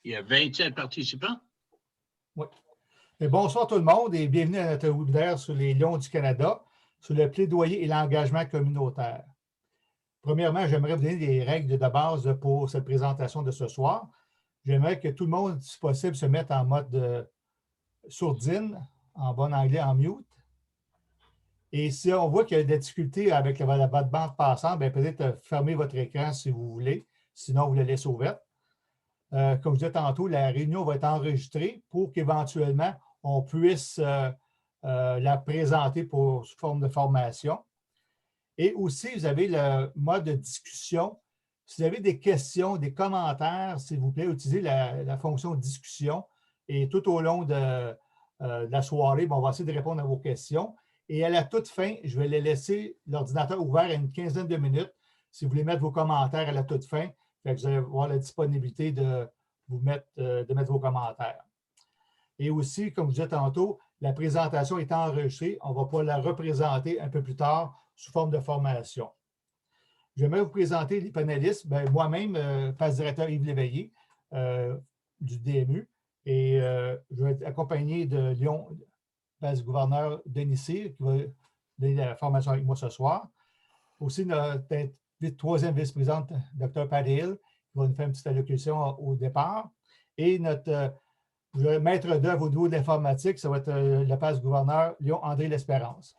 Il y a 27 participants. Oui. Et bonsoir tout le monde et bienvenue à notre webinaire sur les Lions du Canada, sur le plaidoyer et l'engagement communautaire. Premièrement, j'aimerais vous donner des règles de base pour cette présentation de ce soir. J'aimerais que tout le monde, si possible, se mette en mode sourdine, en bon anglais, en mute. Et si on voit qu'il y a des difficultés avec votre bande passante, peut-être fermez votre écran si vous voulez, sinon vous le laissez ouvert. Comme je disais tantôt, la réunion va être enregistrée pour qu'éventuellement, on puisse la présenter sous forme de formation. Et aussi, vous avez le mode de discussion. Si vous avez des questions, des commentaires, s'il vous plaît, utilisez la fonction discussion. Et tout au long de la soirée, on va essayer de répondre à vos questions. Et à la toute fin, je vais laisser l'ordinateur ouvert à une quinzaine de minutes si vous voulez mettre vos commentaires à la toute fin. Fait que vous allez avoir la disponibilité de mettre vos commentaires. Et aussi, comme je disais tantôt, la présentation est enregistrée. On va pouvoir la représenter un peu plus tard sous forme de formation. J'aimerais vous présenter les panélistes. Moi-même, passe directeur Yves Léveillé du DMU. Et je vais être accompagné de Lyon, passe gouverneur Denis Cyr, qui va donner la formation avec moi ce soir. Aussi, notre troisième vice-présidente, Dr. Patty Hill, qui va nous faire une petite allocution au départ. Et notre maître d'œuvre au niveau de l'informatique, ça va être le passe gouverneur Lyon André L'Espérance.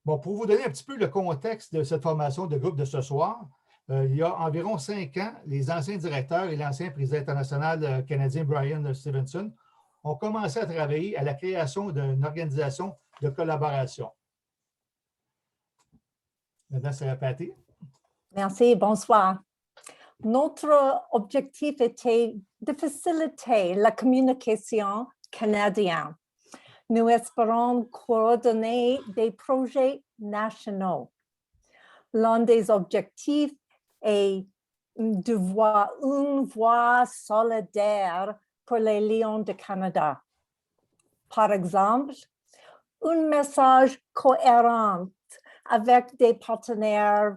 Bon, pour vous donner un petit peu le contexte de cette formation de groupe de ce soir, il y a environ 5 ans, les anciens directeurs et l'ancien président international canadien Brian Stevenson ont commencé à travailler à la création d'une organisation de collaboration. Maintenant, c'est Patty. Merci, bonsoir. Notre objectif était de faciliter la communication canadienne. Nous espérons coordonner des projets nationaux. L'un des objectifs est d'avoir une voix solidaire pour les Lions du Canada. Par exemple, un message cohérent avec des partenaires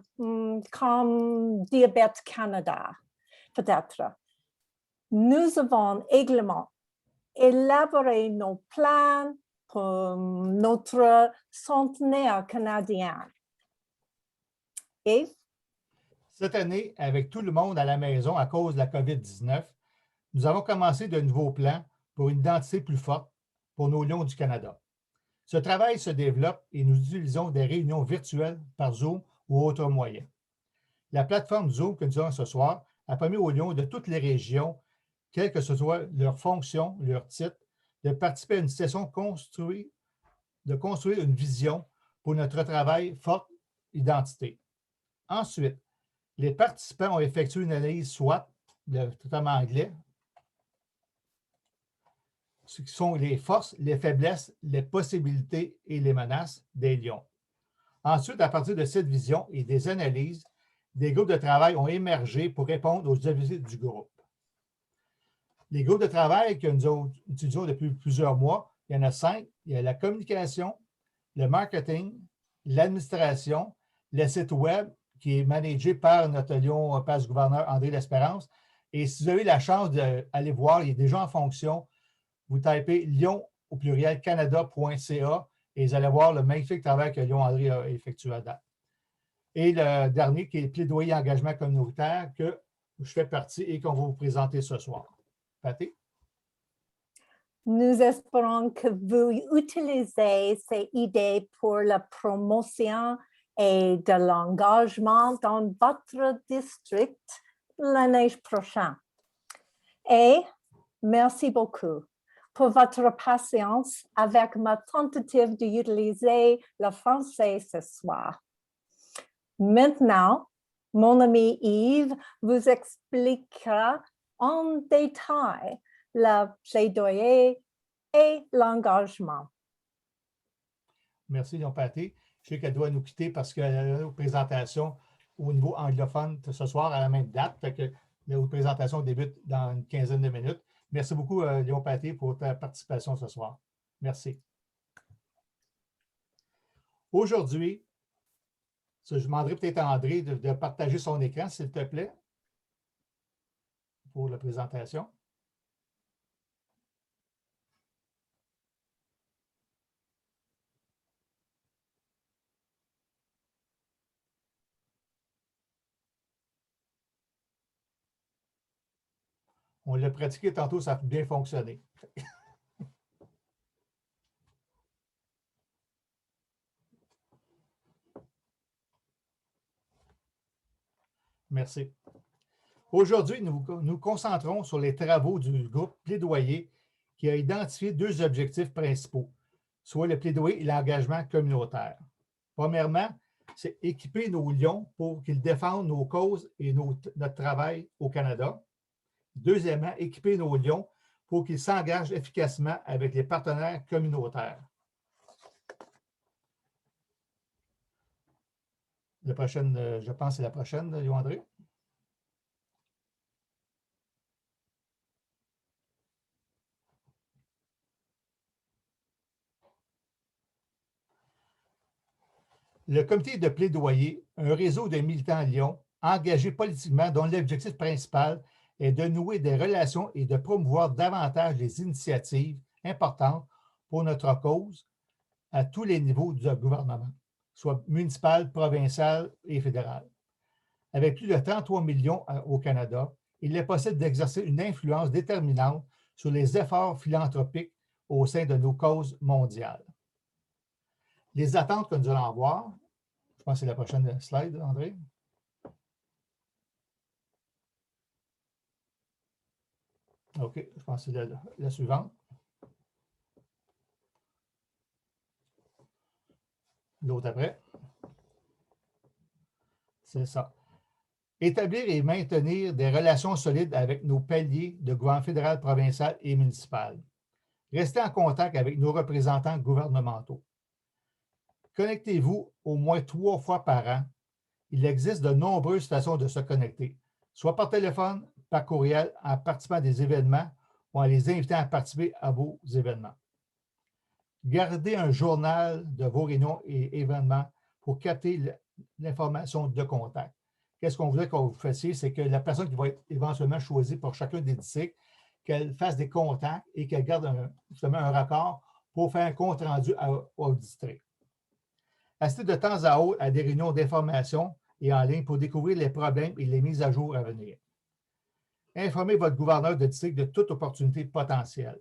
comme Diabète Canada, peut-être. Nous avons également élaboré nos plans pour notre centenaire canadien. Et cette année, avec tout le monde à la maison à cause de la COVID-19, nous avons commencé de nouveaux plans pour une identité plus forte pour nos Lions du Canada. Ce travail se développe et nous utilisons des réunions virtuelles par Zoom ou autres moyens. La plateforme Zoom que nous avons ce soir a permis aux Lions de toutes les régions, quelle que ce soit leur fonction, leur titre, de participer à une session de construire une vision pour notre travail forte identité. Ensuite, les participants ont effectué une analyse SWOT, totalement anglais, ce qui sont les forces, les faiblesses, les possibilités et les menaces des Lions. Ensuite, à partir de cette vision et des analyses, des groupes de travail ont émergé pour répondre aux objectifs du groupe. Les groupes de travail que nous utilisons depuis plusieurs mois, il y en a 5. Il y a la communication, le marketing, l'administration, le site web qui est managé par notre Lion passe gouverneur André L'Espérance. Et si vous avez la chance d'aller voir, il est déjà en fonction. Vous tapez Lion au pluriel canada.ca et vous allez voir le magnifique travail que Lyon André a effectué à date. Et le dernier qui est le plaidoyer engagement communautaire que je fais partie et qu'on va vous présenter ce soir. Patty? Nous espérons que vous utilisez ces idées pour la promotion et de l'engagement dans votre district l'année prochaine. Et merci beaucoup pour votre patience avec ma tentative d'utiliser le français ce soir. Maintenant, mon ami Yves vous expliquera en détail le plaidoyer et l'engagement. Merci, Léon Patty. Je sais qu'elle doit nous quitter parce qu'elle a une présentation au niveau anglophone ce soir à la même date. Fait que la présentation débute dans une quinzaine de minutes. Merci beaucoup, Léon Patty, pour ta participation ce soir. Merci. Aujourd'hui, je demanderai peut-être à André de partager son écran, s'il te plaît. pour la présentation. On l'a pratiqué tantôt, ça a bien fonctionné. Merci. Aujourd'hui, nous nous concentrons sur les travaux du groupe Plaidoyer qui a identifié deux objectifs principaux, soit le plaidoyer et l'engagement communautaire. Premièrement, c'est équiper nos lions pour qu'ils défendent nos causes et notre travail au Canada. Deuxièmement, équiper nos lions pour qu'ils s'engagent efficacement avec les partenaires communautaires. La prochaine, je pense que c'est la prochaine, Léo-André. Le comité de plaidoyer, un réseau de militants Lyon engagés politiquement dont l'objectif principal est de nouer des relations et de promouvoir davantage les initiatives importantes pour notre cause à tous les niveaux du gouvernement, soit municipal, provincial et fédéral. Avec plus de 33 millions au Canada, il est possible d'exercer une influence déterminante sur les efforts philanthropiques au sein de nos causes mondiales. Les attentes que nous allons avoir, je pense que c'est la prochaine slide, André. OK, je pense que c'est la suivante. L'autre après. C'est ça. Établir et maintenir des relations solides avec nos paliers de gouvernement fédéral, provincial et municipal. Restez en contact avec nos représentants gouvernementaux. Connectez-vous au moins 3 fois par an. Il existe de nombreuses façons de se connecter, soit par téléphone, par courriel, en participant à des événements ou en les invitant à participer à vos événements. Gardez un journal de vos réunions et événements pour capter l'information de contact. Qu'est-ce qu'on voudrait que vous fassiez? C'est que la personne qui va être éventuellement choisie pour chacun des districts, qu'elle fasse des contacts et qu'elle garde justement un raccord pour faire un compte rendu au district. Assistez de temps à autre à des réunions d'information et en ligne pour découvrir les problèmes et les mises à jour à venir. Informez votre gouverneur de district de toute opportunité potentielle.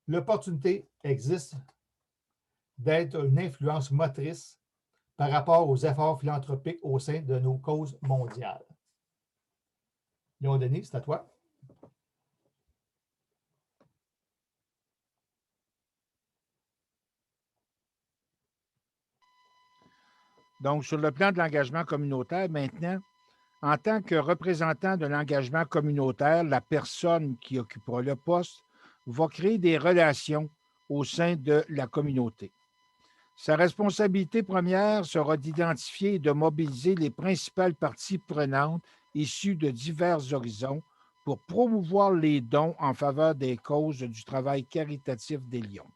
L'opportunité existe d'être une influence motrice par rapport aux efforts philanthropiques au sein de nos causes mondiales. Léon Denis, c'est à toi. Donc, sur le plan de l'engagement communautaire, maintenant, en tant que représentant de l'engagement communautaire, la personne qui occupera le poste va créer des relations au sein de la communauté. Sa responsabilité première sera d'identifier et de mobiliser les principales parties prenantes issues de divers horizons pour promouvoir les dons en faveur des causes du travail caritatif des Lions.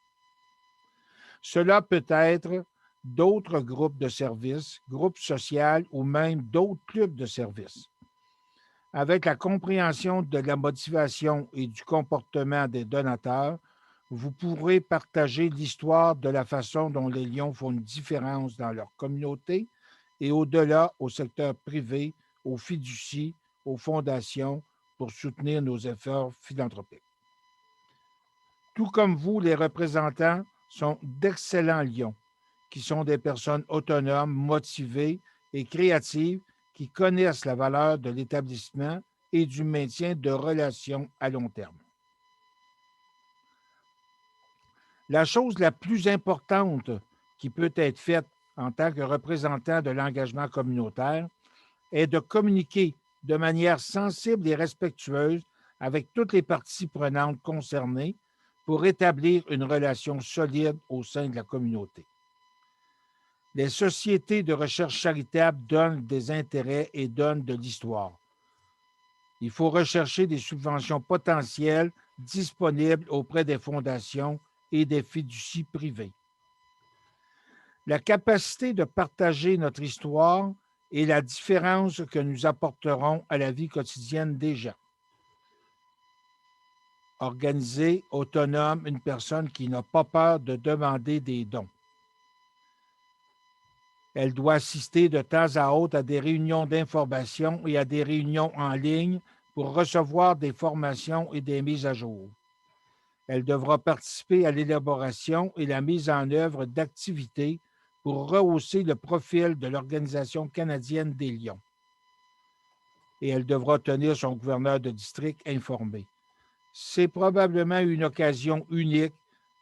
Cela peut être d'autres groupes de services, groupes sociaux ou même d'autres clubs de services. Avec la compréhension de la motivation et du comportement des donateurs, vous pourrez partager l'histoire de la façon dont les Lions font une différence dans leur communauté et au-delà au secteur privé, aux fiducies, aux fondations pour soutenir nos efforts philanthropiques. Tout comme vous, les représentants sont d'excellents Lions qui sont des personnes autonomes, motivées et créatives qui connaissent la valeur de l'établissement et du maintien de relations à long terme. La chose la plus importante qui peut être faite en tant que représentant de l'engagement communautaire est de communiquer de manière sensible et respectueuse avec toutes les parties prenantes concernées pour établir une relation solide au sein de la communauté. Les sociétés de recherche charitable donnent des intérêts et donnent de l'histoire. Il faut rechercher des subventions potentielles disponibles auprès des fondations et des fiducies privées. La capacité de partager notre histoire est la différence que nous apporterons à la vie quotidienne des gens. organisée, autonome, une personne qui n'a pas peur de demander des dons. Elle doit assister de temps à autre à des réunions d'information et à des réunions en ligne pour recevoir des formations et des mises à jour. Elle devra participer à l'élaboration et la mise en œuvre d'activités pour rehausser le profil de l'Organisation canadienne des Lions. Et elle devra tenir son gouverneur de district informé. C'est probablement une occasion unique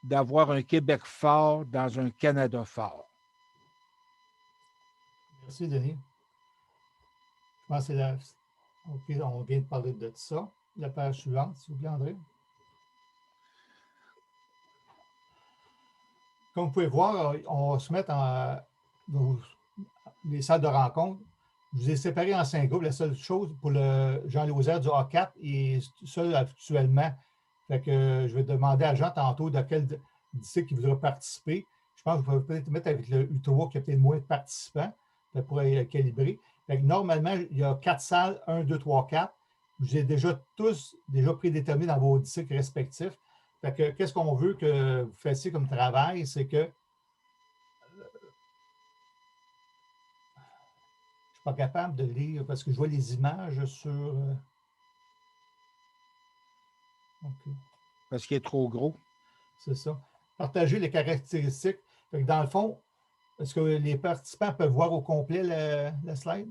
d'avoir un Québec fort dans un Canada fort. Merci, Denis. Je pense que c'est la... OK, on vient de parler de ça. La page suivante, s'il vous plaît, André. Comme vous pouvez voir, on va se mettre en les salles de rencontre. Je vous ai séparé en 5 groupes. La seule chose pour le Jean Lausière du A4 est seul actuellement. Fait que je vais demander à Jean tantôt de quel district il voudra participer. Je pense que vous pouvez peut-être mettre avec le U3 qui a peut-être moins de participants pour calibrer. Fait que normalement, il y a 4 salles, 1, 2, 3, 4. Vous avez déjà tous prédéterminés dans vos districts respectifs. Fait que qu'est-ce qu'on veut que vous fassiez comme travail, c'est que je ne suis pas capable de lire parce que je vois les images sur. Okay. Parce qu'il est trop gros. C'est ça. Partager les caractéristiques. Fait que dans le fond, est-ce que les participants peuvent voir au complet la slide?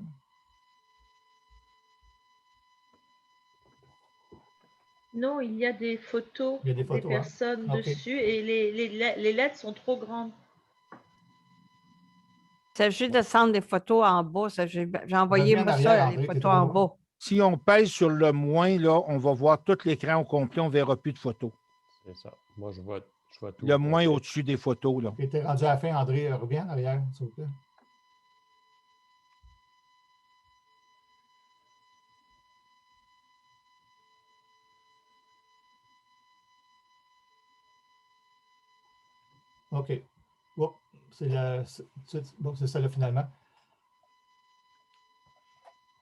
Non, il y a des photos, Il y a des photos, personnes dessus et les lettres sont trop grandes. Il s'agit de descendre des photos en bas. J'ai envoyé moi ça, les photos en bas. Si on pèse sur le moins, là, on va voir tout l'écran au complet, on ne verra plus de photos. C'est ça. Moi, je vois tout. Le moins au-dessus des photos. Là. Tu es rendu à la fin, André. Reviens en arrière, s'il vous plaît. OK. Oh, c'est ça là finalement.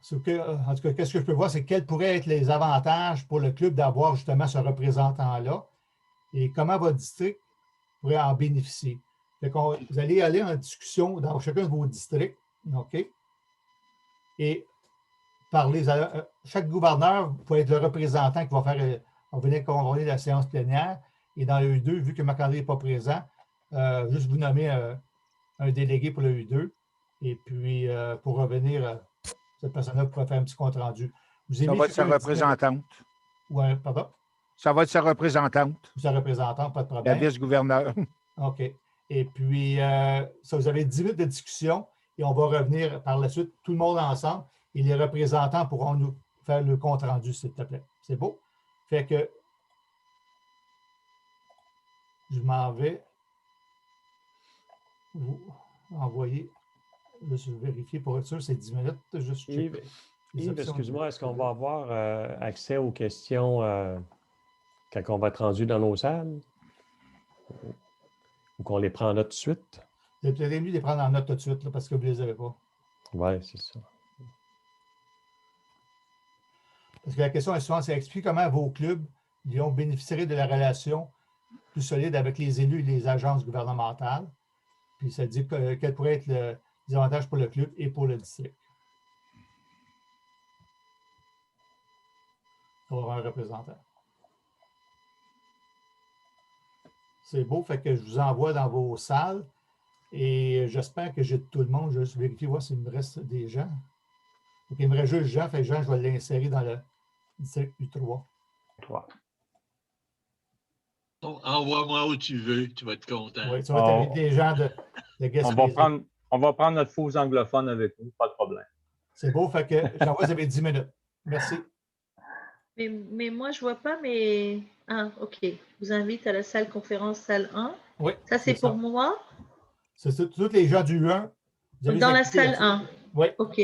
En tout cas, qu'est-ce que je peux voir, c'est quels pourraient être les avantages pour le club d'avoir justement ce représentant-là et comment votre district pourrait en bénéficier. Vous allez aller en discussion dans chacun de vos districts, OK? Et parler chaque gouverneur peut être le représentant qui va venir convoquer la séance plénière. Et dans le U2, vu que Marc-André n'est pas présent, juste vous nommer un délégué pour le U2. Et puis, pour revenir, cette personne-là pourrait faire un petit compte rendu. Ça va être sa représentante. Oui, pardon? Ça va être sa représentante. Sa représentante, pas de problème. La vice-gouverneure. OK. Et puis, ça, vous avez 10 minutes de discussion et on va revenir par la suite, tout le monde ensemble, et les représentants pourront nous faire le compte rendu, s'il te plaît. C'est beau? Fait que je m'en vais vous envoyer, je vais vérifier pour être sûr, c'est 10 minutes. Juste Yves, excuse-moi, est-ce qu'on va avoir accès aux questions quand on va être rendu dans nos salles? Ou qu'on les prend en note tout de suite? C'est peut-être mieux de les prendre en note tout de suite, là, parce que vous ne les avez pas. Oui, c'est ça. Parce que la question est souvent, c'est expliquer comment vos clubs bénéficieraient de la relation plus solide avec les élus et les agences gouvernementales. Puis ça dit quels pourraient être les avantages pour le club et pour le district. On va avoir un représentant. C'est beau, fait que je vous envoie dans vos salles et j'espère que j'ai tout le monde. Je vais juste vérifier voir s'il me reste des gens. Donc, il me reste juste Jean, fait que Jean, je vais l'insérer dans le district U3. Envoie-moi où tu veux, tu vas être content. Oui, tu vas être avec des gens de on va prendre notre faux anglophone avec nous, pas de problème. C'est beau, fait que j'envoie, vous avez 10 minutes. Merci. Mais moi, je ne vois pas mes... Ah, OK. Je vous invite à la salle conférence, salle 1. Oui. Ça, c'est pour moi? C'est tous les gens du 1. Dans la salle 1? Oui. OK.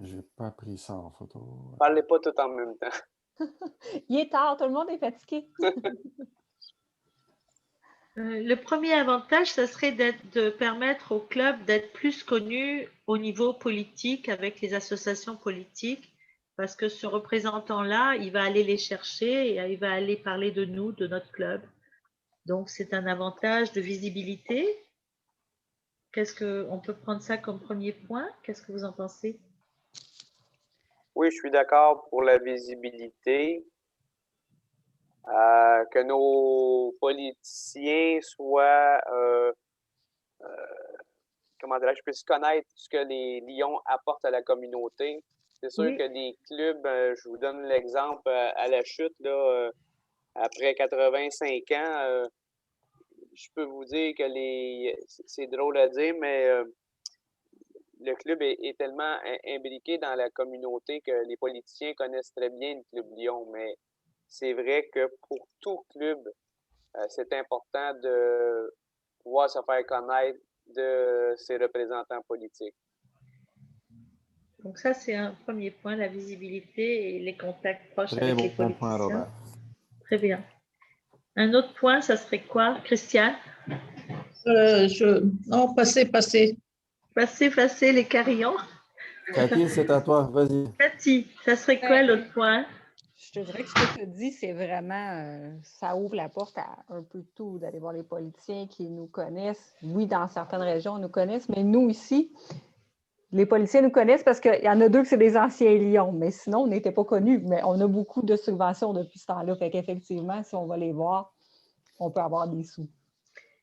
J'ai pas pris ça en photo. Parlez pas tout en même temps. Il est tard, tout le monde est fatigué. Le premier avantage, ça serait de permettre au club d'être plus connu au niveau politique avec les associations politiques, parce que ce représentant-là, il va aller les chercher et il va aller parler de nous, de notre club. Donc, c'est un avantage de visibilité. On peut prendre ça comme premier point? Qu'est-ce que vous en pensez? Oui, je suis d'accord pour la visibilité. Que nos politiciens soient, comment dirais-je, puissent connaître ce que les Lions apportent à la communauté. C'est sûr Oui. que les clubs, je vous donne l'exemple à la chute, là, après 85 ans, je peux vous dire que c'est drôle à dire, mais le club est tellement imbriqué dans la communauté que les politiciens connaissent très bien le Club Lyon, mais c'est vrai que pour tout club, c'est important de pouvoir se faire connaître de ses représentants politiques. Donc ça, c'est un premier point, la visibilité et les contacts proches Très avec les bon point, politiciens. Robert. Très bien. Un autre point, ça serait quoi, Christiane? Non, passez. Passer les carillons. Cathy, c'est à toi, vas-y. Cathy, ça serait quoi l'autre point? Je te dirais que ce que tu dis, c'est vraiment, ça ouvre la porte à un peu tout, d'aller voir les politiciens qui nous connaissent. Oui, dans certaines régions, ils nous connaissent, mais nous ici, les politiciens nous connaissent parce qu'il y en a deux que c'est des anciens Lions, mais sinon, on n'était pas connus. Mais on a beaucoup de subventions depuis ce temps-là. Fait qu'effectivement, si on va les voir, on peut avoir des sous.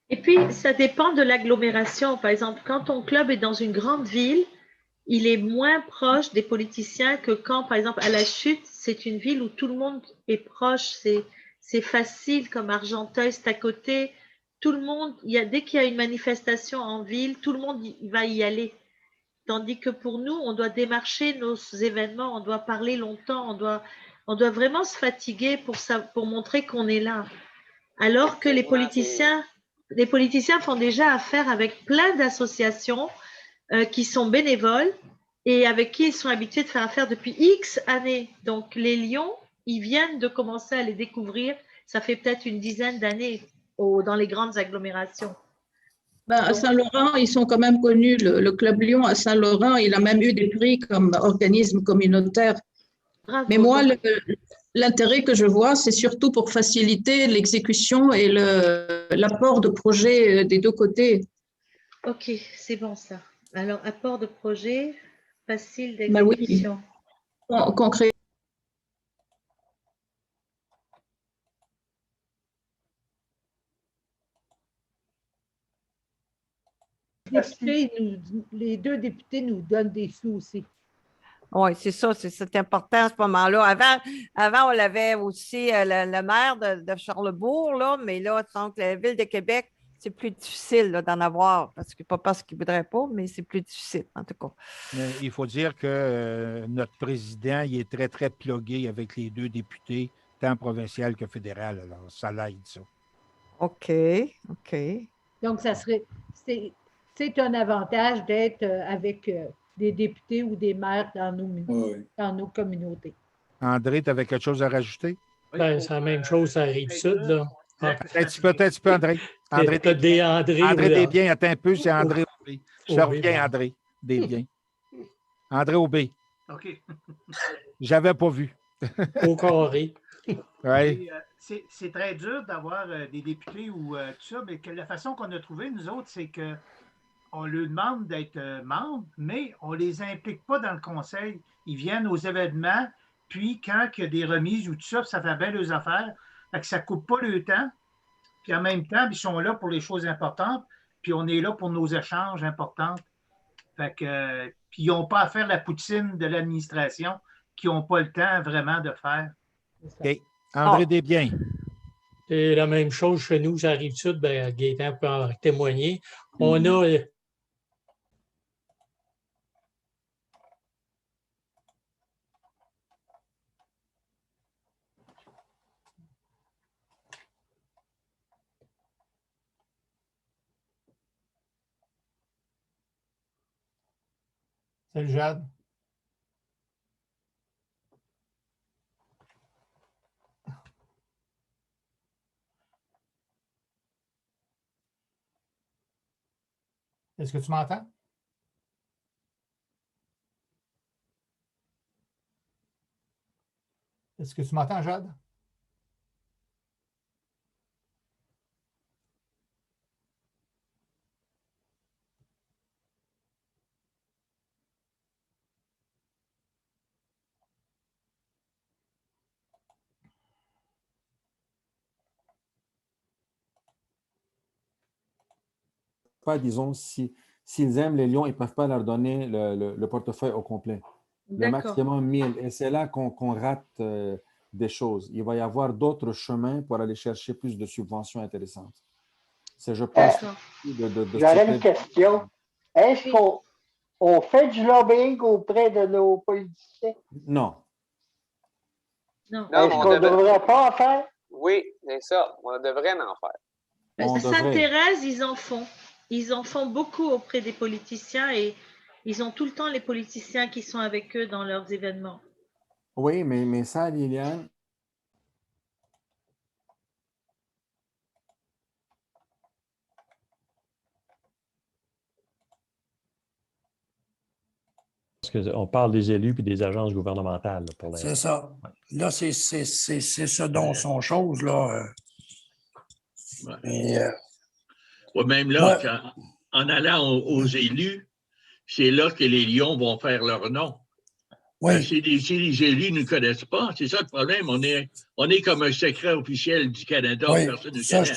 Et puis, ça dépend de l'agglomération. Par exemple, quand ton club est dans une grande ville, il est moins proche des politiciens que quand, par exemple, à la Chute, c'est une ville où tout le monde est proche. C'est facile comme Argenteuil, c'est à côté. Tout le monde, dès qu'il y a une manifestation en ville, tout le monde va y aller. Tandis que pour nous, on doit démarcher nos événements, on doit parler longtemps, on doit vraiment se fatiguer pour montrer qu'on est là. Alors que les politiciens font déjà affaire avec plein d'associations qui sont bénévoles et avec qui ils sont habitués de faire affaire depuis X années. Donc, les Lions, ils viennent de commencer à les découvrir. Ça fait peut-être une dizaine d'années dans les grandes agglomérations. À Saint-Laurent, ils sont quand même connus. Le Club Lyon à Saint-Laurent, il a même eu des prix comme organisme communautaire. Bravo. Mais moi, l'intérêt que je vois, c'est surtout pour faciliter l'exécution et l'apport de projets des deux côtés. Ok, c'est bon ça. Alors, apport de projet, facile d'exécution. Oui. Concret. Les deux députés nous donnent des sous aussi. Oui, c'est ça, c'est important à ce moment-là. Avant, on avait aussi le maire de Charlesbourg, là, mais là, donc, la ville de Québec, c'est plus difficile d'en avoir, pas parce qu'ils ne voudraient pas, mais c'est plus difficile, en tout cas. Mais il faut dire que notre président, il est très, très plugué avec les deux députés, tant provincial que fédéral. Alors, ça l'aide, ça. OK. Donc, c'est un avantage d'être avec des députés ou des maires dans nos communautés. André, tu avais quelque chose à rajouter? Ben, c'est la même chose, ça arrive sud, là. Peut-être, André. André Desbiens, attends un peu, c'est André Aubé. Je te reviens, André Desbiens. André Aubé. OK. J'avais pas vu. Au carré. Ouais. C'est très dur d'avoir des députés ou tout ça, mais la façon qu'on a trouvé, nous autres, c'est qu'on leur demande d'être membres, mais on ne les implique pas dans le conseil. Ils viennent aux événements, puis quand il y a des remises ou tout ça, ça fait bien leurs affaires. Fait que ça ne coupe pas le temps. Puis en même temps, ils sont là pour les choses importantes, puis on est là pour nos échanges importants. Fait que, puis ils n'ont pas à faire la poutine de l'administration, qui n'ont pas le temps vraiment de faire. OK. André Desbiens. C'est la même chose chez nous, ça arrive sud, ben, Gaétan peut en témoigner. On a Salut, Jade. Est-ce que tu m'entends? Est-ce que tu m'entends, Jade? Pas, disons, s'ils aiment les lions, ils ne peuvent pas leur donner le portefeuille au complet. Le D'accord. maximum 1000. Et c'est là qu'on rate des choses. Il va y avoir d'autres chemins pour aller chercher plus de subventions intéressantes. C'est, je pense, j'aurais une question. Est-ce qu'on fait du lobbying auprès de nos politiciens? Non. Non. Est-ce qu'on ne devrait pas en faire? Oui, c'est ça. On devrait en faire. Sainte-Thérèse, ils en font. Ils en font beaucoup auprès des politiciens et ils ont tout le temps les politiciens qui sont avec eux dans leurs événements. Oui, mais ça, Liliane, parce qu'on parle des élus et des agences gouvernementales. C'est ça. Là, c'est ce dont sont choses, là. Ouais, même là, en allant aux élus, c'est là que les lions vont faire leur nom. Oui. Si les élus ne nous connaissent pas, c'est ça le problème. On est comme un secret officiel du Canada. Oui, Personne ne connaît.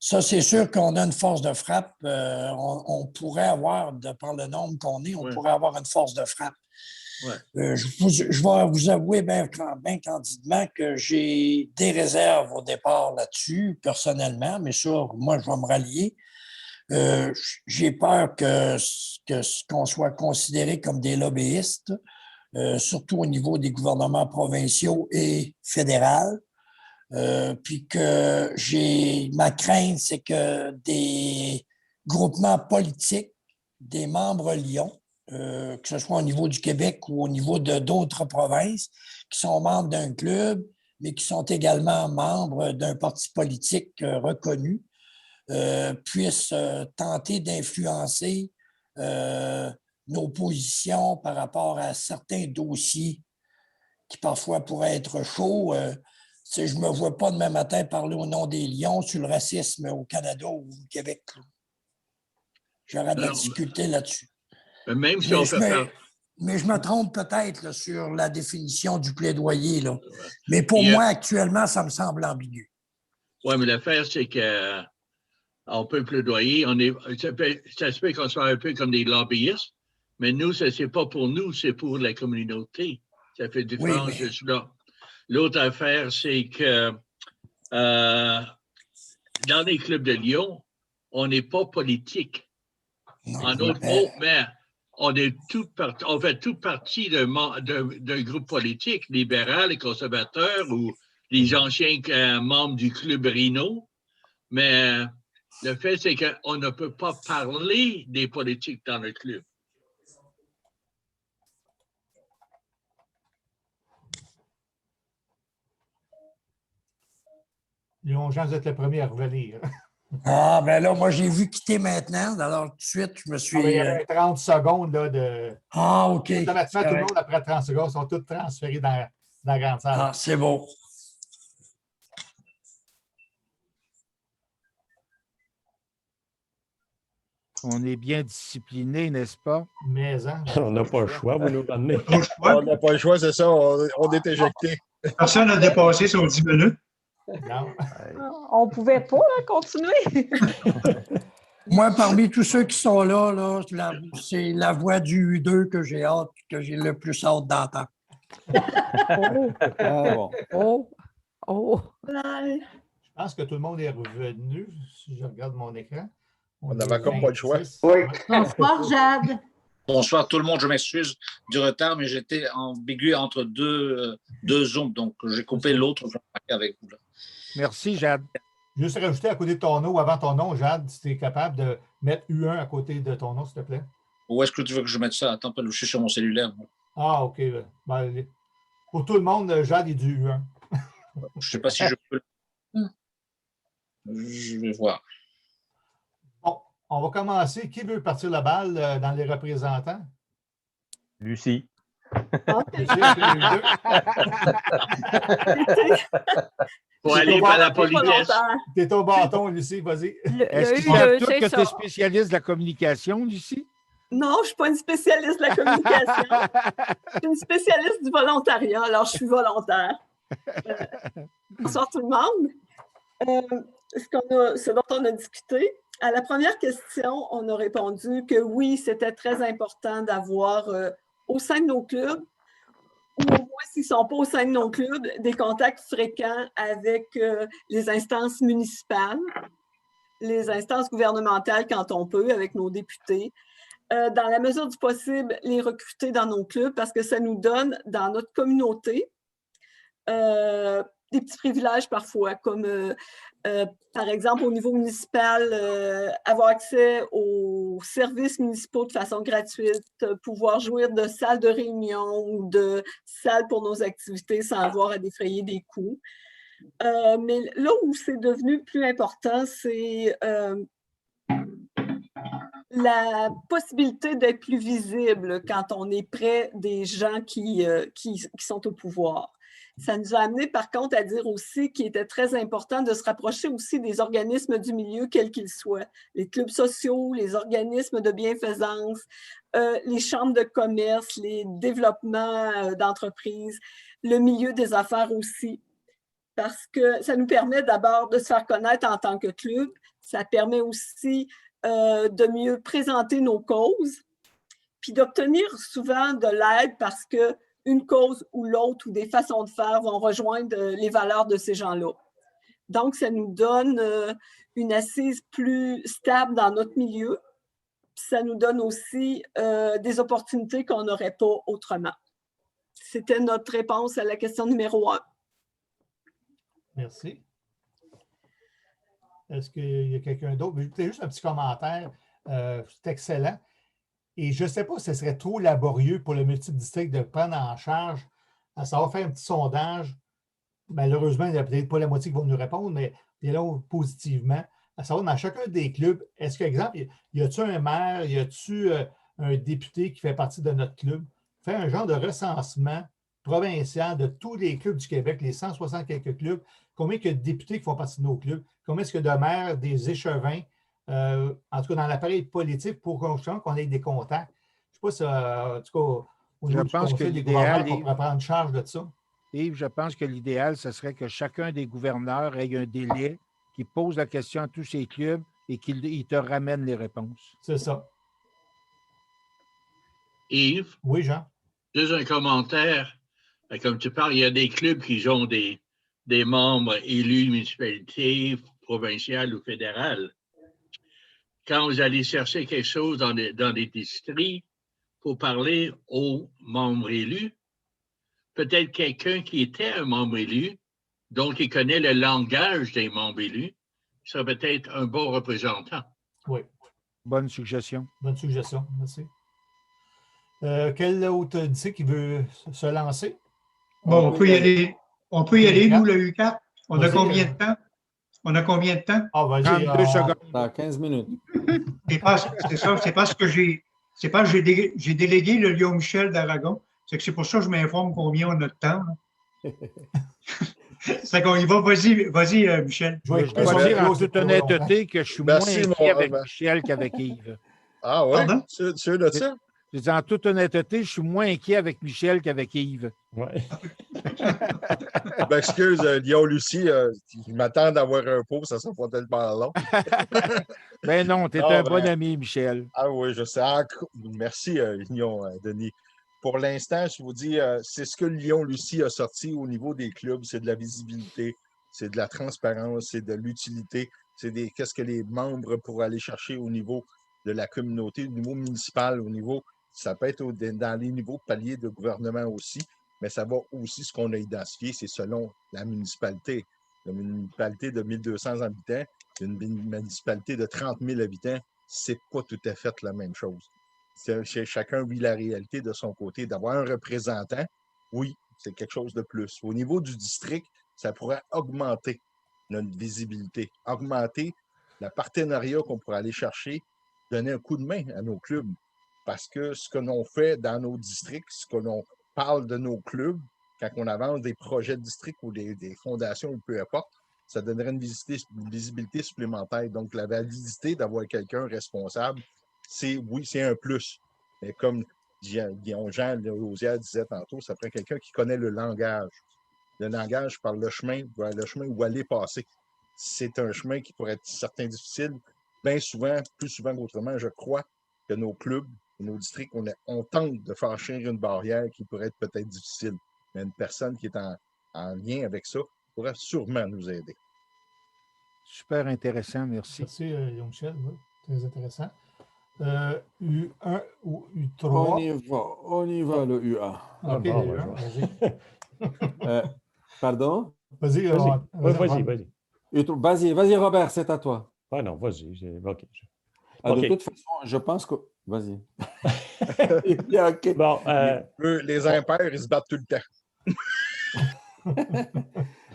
ça c'est sûr qu'on a une force de frappe. On pourrait avoir, de par le nombre qu'on est, on pourrait avoir une force de frappe. Ouais. Je vais vous avouer bien candidement que j'ai des réserves au départ là-dessus, personnellement, mais ça, moi, je vais me rallier. J'ai peur qu'on soit considéré comme des lobbyistes, surtout au niveau des gouvernements provinciaux et fédéraux. Puis que ma crainte, c'est que des groupements politiques, des membres Lions, que ce soit au niveau du Québec ou au niveau d'autres provinces, qui sont membres d'un club, mais qui sont également membres d'un parti politique reconnu, puissent tenter d'influencer nos positions par rapport à certains dossiers qui parfois pourraient être chauds. Je ne me vois pas demain matin parler au nom des Lions sur le racisme au Canada ou au Québec. J'aurais de la difficulté là-dessus. Même si on peut faire... Mais je me trompe peut-être là, sur la définition du plaidoyer. Là. Mais pour moi, actuellement, ça me semble ambigu. Oui, mais l'affaire, c'est qu'on peut plaidoyer. Ça se peut qu'on soit un peu comme des lobbyistes, mais nous, ce n'est pas pour nous, c'est pour la communauté. Ça fait différence juste là. L'autre affaire, c'est que dans les clubs de Lyon, on n'est pas politique. En d'autres mots, mais on fait toute partie d'un groupe politique, libéral, les conservateurs ou les anciens membres du club Rhino. Mais le fait, c'est qu'on ne peut pas parler des politiques dans le club. Lyon Jean, vous êtes le premier à revenir. Ah, ben là, moi, j'ai vu quitter maintenant. Alors, tout de suite, je me suis... il y avait 30 secondes là, de... Ah, OK. Automatiquement, tout le monde, après 30 secondes, sont tous transférés dans la grande salle. Ah, c'est bon. On est bien discipliné, n'est-ce pas? Mais, hein? On n'a pas le choix, vous nous ramenez. On n'a pas le choix, c'est ça. On est éjecté. Personne n'a dépassé son 10 minutes. Non. On ne pouvait pas continuer. Moi, parmi tous ceux qui sont là, c'est la voix du U2 que j'ai le plus hâte d'entendre. Je pense que tout le monde est revenu, si je regarde mon écran. On n'avait encore pas le choix. Oui. Bonsoir, Jade. Bonsoir tout le monde, je m'excuse du retard, mais j'étais ambigu entre deux Zooms, donc j'ai coupé l'autre avec vous. Là. Merci, Jade. Juste rajouter à côté de ton nom, avant ton nom, Jade, si tu es capable de mettre U1 à côté de ton nom, s'il te plaît. Où est-ce que tu veux que je mette ça? Attends, je suis sur mon cellulaire. Ah, OK. Ben, pour tout le monde, Jade est du U1. Je ne sais pas si je peux. Je vais voir. Bon, On va commencer. Qui veut partir la balle dans les représentants? Lucie. Pour aller par la politesse. T'es au bâton, Lucie, vas-y. Est-ce qu'ils savent tous que tu es spécialiste de la communication, Lucie? Non, je ne suis pas une spécialiste de la communication. Je suis une spécialiste du volontariat, alors je suis volontaire. Bonsoir tout le monde. Ce dont on a discuté, à la première question, on a répondu que oui, c'était très important d'avoir au sein de nos clubs, ou au moins s'ils ne sont pas au sein de nos clubs, des contacts fréquents avec les instances municipales, les instances gouvernementales quand on peut, avec nos députés. Dans la mesure du possible, les recruter dans nos clubs parce que ça nous donne, dans notre communauté, des petits privilèges parfois, comme par exemple au niveau municipal, avoir accès aux services municipaux de façon gratuite, pouvoir jouir de salles de réunion ou de salles pour nos activités sans avoir à défrayer des coûts. Mais là où c'est devenu plus important, c'est la possibilité d'être plus visible quand on est près des gens qui sont au pouvoir. Ça nous a amené, par contre, à dire aussi qu'il était très important de se rapprocher aussi des organismes du milieu, quels qu'ils soient. Les clubs sociaux, les organismes de bienfaisance, les chambres de commerce, les développements d'entreprises, le milieu des affaires aussi. Parce que ça nous permet d'abord de se faire connaître en tant que club. Ça permet aussi de mieux présenter nos causes, puis d'obtenir souvent de l'aide parce qu'une cause ou l'autre ou des façons de faire vont rejoindre les valeurs de ces gens-là. Donc, ça nous donne une assise plus stable dans notre milieu, puis ça nous donne aussi des opportunités qu'on n'aurait pas autrement. C'était notre réponse à la question numéro 1. Merci. Est-ce qu'il y a quelqu'un d'autre? C'est juste un petit commentaire. C'est excellent. Et je ne sais pas si ce serait trop laborieux pour le multidistrict de prendre en charge, à savoir faire un petit sondage. Malheureusement, il n'y a peut-être pas la moitié qui vont nous répondre, mais là, positivement, à savoir dans chacun des clubs, est-ce que, exemple, y a-t-il un maire, y a-t-il un député qui fait partie de notre club? Faire un genre de recensement provincial de tous les clubs du Québec, les 160 quelques clubs, combien il y a de députés qui font partie de nos clubs, combien est-ce qu'il y a de maires, des échevins, en tout cas dans l'appareil politique pour qu'on ait des contacts. Je ne sais pas si, en tout cas, au niveau du conseil des gouverneurs, on pourrait prendre charge de ça. Yves, je pense que l'idéal, ce serait que chacun des gouverneurs ait un délai qui pose la question à tous ses clubs et qu'il te ramène les réponses. C'est ça. Yves? Oui, Jean? Juste un commentaire. Comme tu parles, il y a des clubs qui ont des membres élus de municipalités provinciales ou fédérales. Quand vous allez chercher quelque chose dans des districts pour parler aux membres élus, peut-être quelqu'un qui était un membre élu, donc il connaît le langage des membres élus, serait peut-être un bon représentant. Oui. Bonne suggestion. Bonne suggestion, merci. Quel autre district qui veut se lancer? Bon, on peut y aller. On peut y aller, nous, le U4. On a combien de temps? On a combien de temps? Ah, vas-y. 32 secondes. Dans 15 minutes. C'est ça, c'est parce que j'ai délégué le Lion Michel d'Aragon. C'est pour ça que je m'informe combien on a de temps. C'est qu'on y va. Vas-y, Michel. Je dois dire en toute honnêteté que je suis moins inquiet avec Michel qu'avec Yves. Ah oui? Sûr de ça? Je dis en toute honnêteté, je suis moins inquiet avec Michel qu'avec Yves. Ouais. Excuse, Lyon Lucie, je m'attends d'avoir un pot, ça ne sera pas tellement long. Ben non, tu es un bon ami, Michel. Ah oui, je sais. Merci, Lyon, Denis. Pour l'instant, je vous dis, c'est ce que Lyon Lucie a sorti au niveau des clubs, c'est de la visibilité, c'est de la transparence, c'est de l'utilité, c'est qu'est-ce que les membres pourraient aller chercher au niveau de la communauté, au niveau municipal, au niveau. Ça peut être dans les niveaux paliers de gouvernement aussi, mais ça va aussi, ce qu'on a identifié, c'est selon la municipalité. Une municipalité de 1200 habitants, une municipalité de 30 000 habitants, c'est pas tout à fait la même chose. Chacun vit la réalité de son côté. D'avoir un représentant, oui, c'est quelque chose de plus. Au niveau du district, ça pourrait augmenter notre visibilité, augmenter le partenariat qu'on pourrait aller chercher donner un coup de main à nos clubs. Parce que ce que l'on fait dans nos districts, ce que l'on parle de nos clubs, quand on avance des projets de district ou des fondations ou peu importe, ça donnerait une visibilité supplémentaire. Donc, la validité d'avoir quelqu'un responsable, oui, c'est un plus. Mais comme Jean Lausière disait tantôt, ça prend quelqu'un qui connaît le langage. Le langage par le chemin où aller passer. C'est un chemin qui pourrait être certain difficile. Bien souvent, plus souvent qu'autrement, je crois que nos clubs, nos districts, on tente de franchir une barrière qui pourrait être peut-être difficile. Mais une personne qui est en lien avec ça pourrait sûrement nous aider. Super intéressant, merci. Merci, Jean-Michel. Oui, très intéressant. U1 ou U3? On y va, le UA. OK, le UA, vas-y. Pardon? Vas-y. Vas-y, Robert, c'est à toi. Ah non, vas-y. OK. De toute façon, je pense que... Vas-y. Bon, les impairs, ils se battent tout le temps.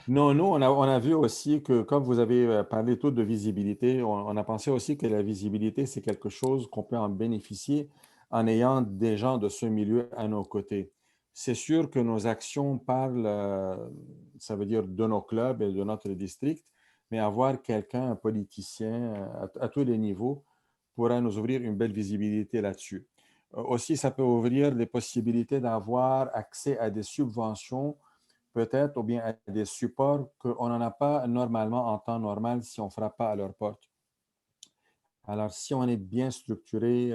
Non, nous, on a vu aussi que, comme vous avez parlé tout de visibilité, on a pensé aussi que la visibilité, c'est quelque chose qu'on peut en bénéficier en ayant des gens de ce milieu à nos côtés. C'est sûr que nos actions parlent, ça veut dire de nos clubs et de notre district, mais avoir quelqu'un, un politicien à tous les niveaux, pourra nous ouvrir une belle visibilité là-dessus. Aussi, ça peut ouvrir des possibilités d'avoir accès à des subventions, peut-être, ou bien à des supports qu'on n'en a pas normalement en temps normal si on ne frappe pas à leur porte. Alors, si on est bien structuré,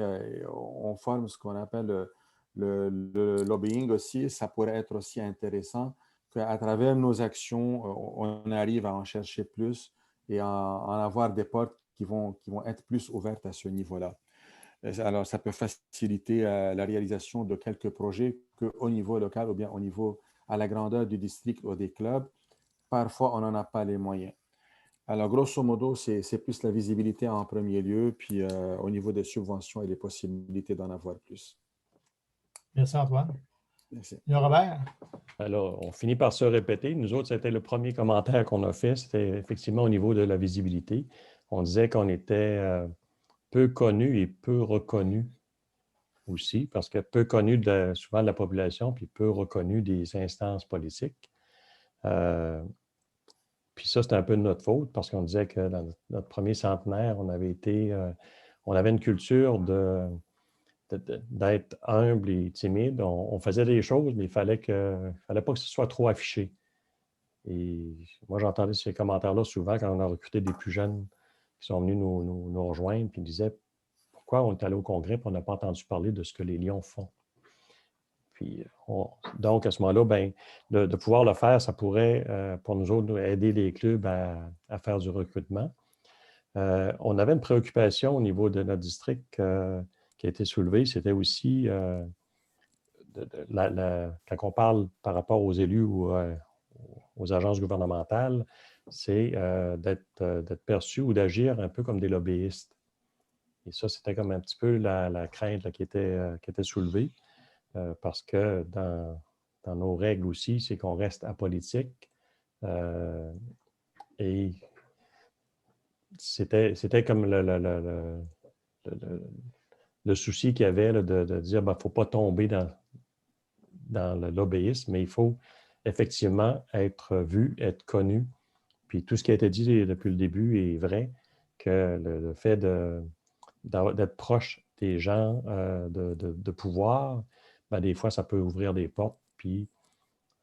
on forme ce qu'on appelle le lobbying aussi, ça pourrait être aussi intéressant qu'à travers nos actions, on arrive à en chercher plus et en avoir des portes qui vont être plus ouvertes à ce niveau-là. Alors, ça peut faciliter la réalisation de quelques projets qu'au niveau local ou bien au niveau à la grandeur du district ou des clubs, parfois, on n'en a pas les moyens. Alors, grosso modo, c'est plus la visibilité en premier lieu, puis au niveau des subventions et des possibilités d'en avoir plus. Merci, Antoine. Merci. Robert? Alors, on finit par se répéter. Nous autres, c'était le premier commentaire qu'on a fait. C'était effectivement au niveau de la visibilité. On disait qu'on était peu connus et peu reconnus aussi, parce que peu connus souvent de la population, puis peu reconnus des instances politiques. Puis ça, c'était un peu de notre faute, parce qu'on disait que dans notre premier centenaire, on avait une culture d'être humble et timide. On faisait des choses, mais il ne fallait pas que ce soit trop affiché. Et moi, j'entendais ces commentaires-là souvent quand on a recruté des plus jeunes qui sont venus nous rejoindre, puis ils disaient pourquoi on est allé au congrès et on n'a pas entendu parler de ce que les Lions font. Puis donc, à ce moment-là, de pouvoir le faire, ça pourrait, pour nous autres, aider les clubs à faire du recrutement. On avait une préoccupation au niveau de notre district qui a été soulevée, c'était aussi, quand on parle par rapport aux élus ou aux agences gouvernementales, c'est d'être perçu ou d'agir un peu comme des lobbyistes. Et ça, c'était comme un petit peu la crainte qui était soulevée, parce que dans nos règles aussi, c'est qu'on reste apolitique. Et c'était comme le souci qu'il y avait de dire qu'il ne faut pas tomber dans le lobbyisme, mais il faut effectivement être vu, être connu. Puis tout ce qui a été dit depuis le début est vrai, que le fait d'être proche des gens de pouvoir, des fois, ça peut ouvrir des portes. Puis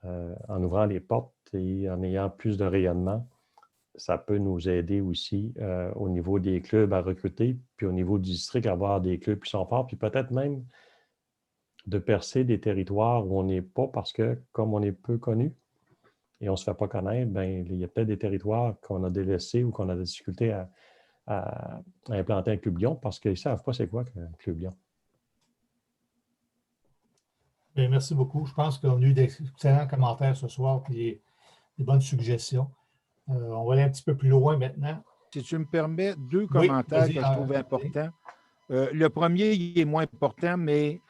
en ouvrant les portes et en ayant plus de rayonnement, ça peut nous aider aussi au niveau des clubs à recruter, puis au niveau du district à avoir des clubs qui sont forts, puis peut-être même de percer des territoires où on n'est pas, parce que comme on est peu connu et on ne se fait pas connaître, il y a peut-être des territoires qu'on a délaissés ou qu'on a des difficultés à implanter un club Lion parce qu'ils ne savent pas c'est quoi qu'un club Lion. Bien, merci beaucoup. Je pense qu'on a eu d'excellents commentaires ce soir et des bonnes suggestions. On va aller un petit peu plus loin maintenant. Si tu me permets, deux commentaires que je trouve importants. Le premier, il est moins important, mais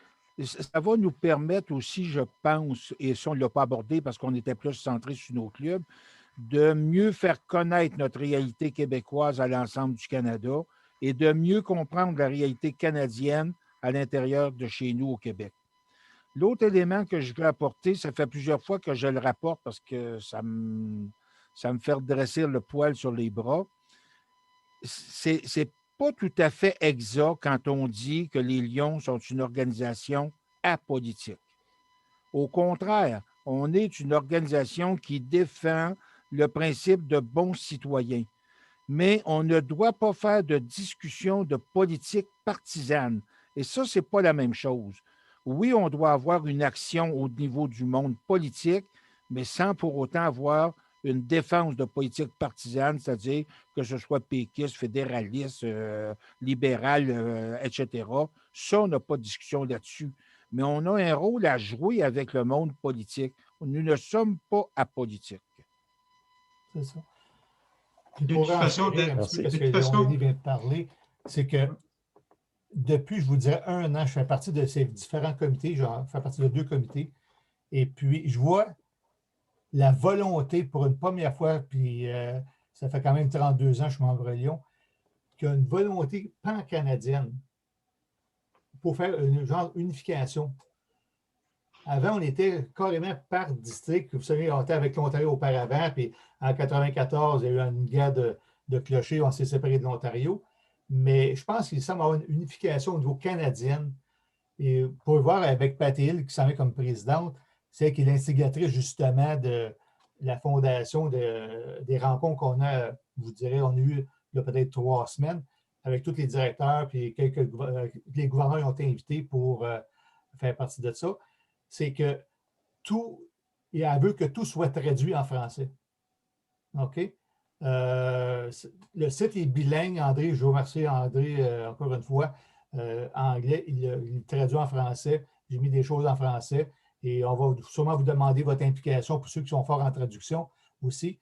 ça va nous permettre aussi, je pense, et ça, on ne l'a pas abordé parce qu'on était plus centré sur nos clubs, de mieux faire connaître notre réalité québécoise à l'ensemble du Canada et de mieux comprendre la réalité canadienne à l'intérieur de chez nous au Québec. L'autre élément que je veux apporter, ça fait plusieurs fois que je le rapporte parce que ça me fait redresser le poil sur les bras. C'est pas tout à fait exact quand on dit que les Lions sont une organisation apolitique. Au contraire, on est une organisation qui défend le principe de bons citoyens. Mais on ne doit pas faire de discussion de politique partisane. Et ça, ce n'est pas la même chose. Oui, on doit avoir une action au niveau du monde politique, mais sans pour autant avoir une défense de politique partisane, c'est-à-dire que ce soit péquiste, fédéraliste, libéral, etc. Ça, on n'a pas de discussion là-dessus. Mais on a un rôle à jouer avec le monde politique. Nous ne sommes pas apolitiques. C'est ça. De Pour toute façon, parce que Denis vient de parler, c'est que depuis, je vous dirais, 1 an, je fais partie de ces différents comités. Je fais partie de 2 comités. Et puis, je vois la volonté pour une première fois, puis ça fait quand même 32 ans que je suis membre à Lyon, qu'il y a une volonté pan-canadienne pour faire une genre unification. Avant, on était carrément par district. Vous savez, on était avec l'Ontario auparavant, puis en 1994, il y a eu une guerre de clochers, on s'est séparé de l'Ontario. Mais je pense qu'il semble avoir une unification au niveau canadien. Et pour le voir avec Patty Hill, qui s'en vient comme présidente, c'est qui est l'instigatrice justement de la fondation des rencontres qu'on a, je vous dirais, on a eu il y a peut-être 3 semaines, avec tous les directeurs, puis les gouverneurs ont été invités pour faire partie de ça. C'est que elle veut que tout soit traduit en français. OK? Le site est bilingue, André, je vous remercie André encore une fois. Anglais, il traduit en français. J'ai mis des choses en français et on va sûrement vous demander votre implication pour ceux qui sont forts en traduction aussi,